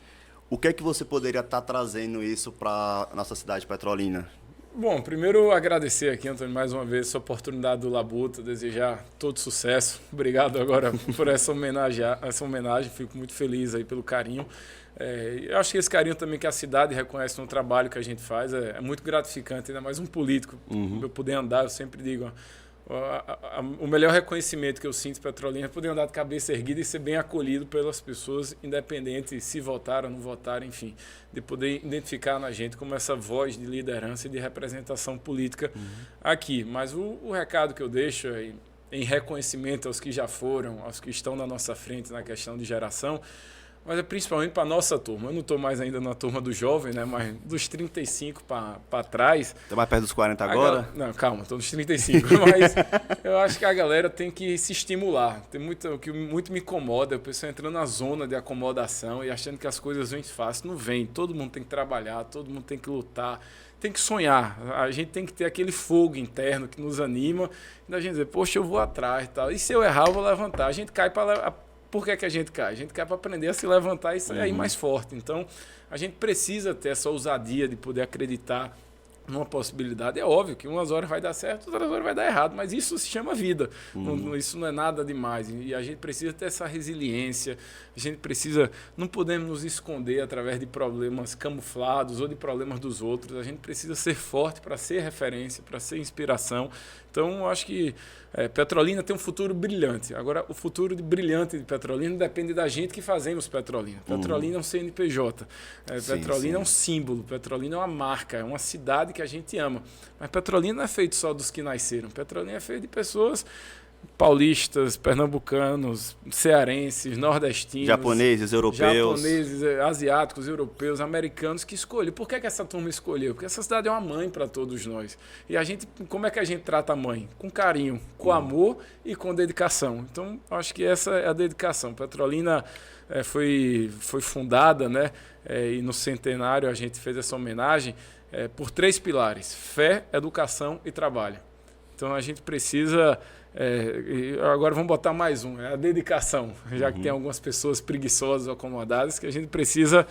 o que é que você poderia estar trazendo isso para a nossa cidade Petrolina? Bom, primeiro agradecer aqui, Antônio, mais uma vez essa oportunidade do Labuta, desejar todo sucesso. Obrigado agora por essa homenagem, fico muito feliz aí pelo carinho. Eu acho que esse carinho também que a cidade reconhece no trabalho que a gente faz é muito gratificante, ainda mais um político. Eu poder andar, eu sempre digo, o melhor reconhecimento que eu sinto em Petrolina é poder andar de cabeça erguida e ser bem acolhido pelas pessoas, independente se votaram ou não votaram, enfim, de poder identificar na gente como essa voz de liderança e de representação política aqui. Mas o recado que eu deixo é em reconhecimento aos que já foram, aos que estão na nossa frente na questão de geração, mas é principalmente para a nossa turma. Eu não estou mais ainda na turma do jovem, né? Mas dos 35 para trás... Está mais perto dos 40 agora? Não, calma, estou nos 35. Mas eu acho que a galera tem que se estimular. O que muito me incomoda é o pessoal entrando na zona de acomodação e achando que as coisas vêm fácil. Não vem. Todo mundo tem que trabalhar, todo mundo tem que lutar, tem que sonhar. A gente tem que ter aquele fogo interno que nos anima. E a gente dizer, poxa, eu vou atrás e tal. E se eu errar, eu vou levantar. A gente cai para... Por que a gente cai? A gente cai para aprender a se levantar e sair mais forte. Então, a gente precisa ter essa ousadia de poder acreditar numa possibilidade. É óbvio que umas horas vai dar certo, outras horas vai dar errado, mas isso se chama vida. Isso não é nada demais. E a gente precisa ter essa resiliência, a gente precisa... Não podemos nos esconder através de problemas camuflados ou de problemas dos outros. A gente precisa ser forte para ser referência, para ser inspiração. Então, eu acho que Petrolina tem um futuro brilhante. Agora, o futuro brilhante de Petrolina depende da gente que fazemos Petrolina. Petrolina é um CNPJ. Petrolina é um símbolo. Petrolina é uma marca. É uma cidade que a gente ama. Mas Petrolina não é feito só dos que nasceram. Petrolina é feito de pessoas paulistas, pernambucanos, cearenses, nordestinos, Japoneses, europeus. japoneses, asiáticos, europeus, americanos que escolhem. Por que essa turma escolheu? Porque essa cidade é uma mãe para todos nós. E a gente, como é que a gente trata a mãe? Com carinho, com amor e com dedicação. Então, acho que essa é a dedicação. Petrolina foi fundada, né? E no centenário a gente fez essa homenagem por 3 pilares: fé, educação e trabalho. Então a gente precisa... e agora vamos botar mais um, a dedicação, já que tem algumas pessoas preguiçosas, acomodadas, que a gente precisa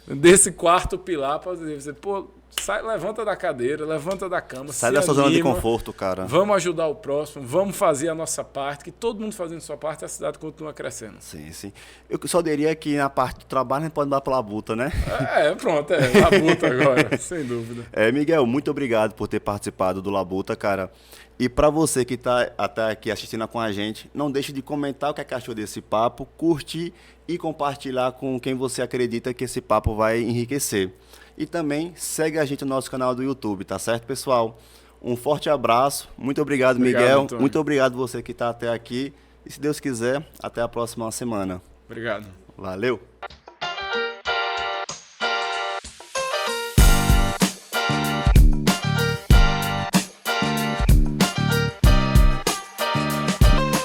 desse 4º pilar para dizer, pô, sai, levanta da cadeira, levanta da cama, sai dessa zona de conforto, cara. Vamos ajudar o próximo, vamos fazer a nossa parte, que todo mundo fazendo a sua parte, a cidade continua crescendo. Sim, sim. Eu só diria que na parte do trabalho a gente pode dar pela labuta, né? Pronto, labuta agora, sem dúvida. Miguel, muito obrigado por ter participado do Labuta, cara. E para você que está até aqui assistindo com a gente, não deixe de comentar o que achou desse papo, curtir e compartilhar com quem você acredita que esse papo vai enriquecer. E também segue a gente no nosso canal do YouTube, tá certo, pessoal? Um forte abraço, muito obrigado, Miguel. Antônio. Muito obrigado você que está até aqui. E se Deus quiser, até a próxima semana. Obrigado. Valeu!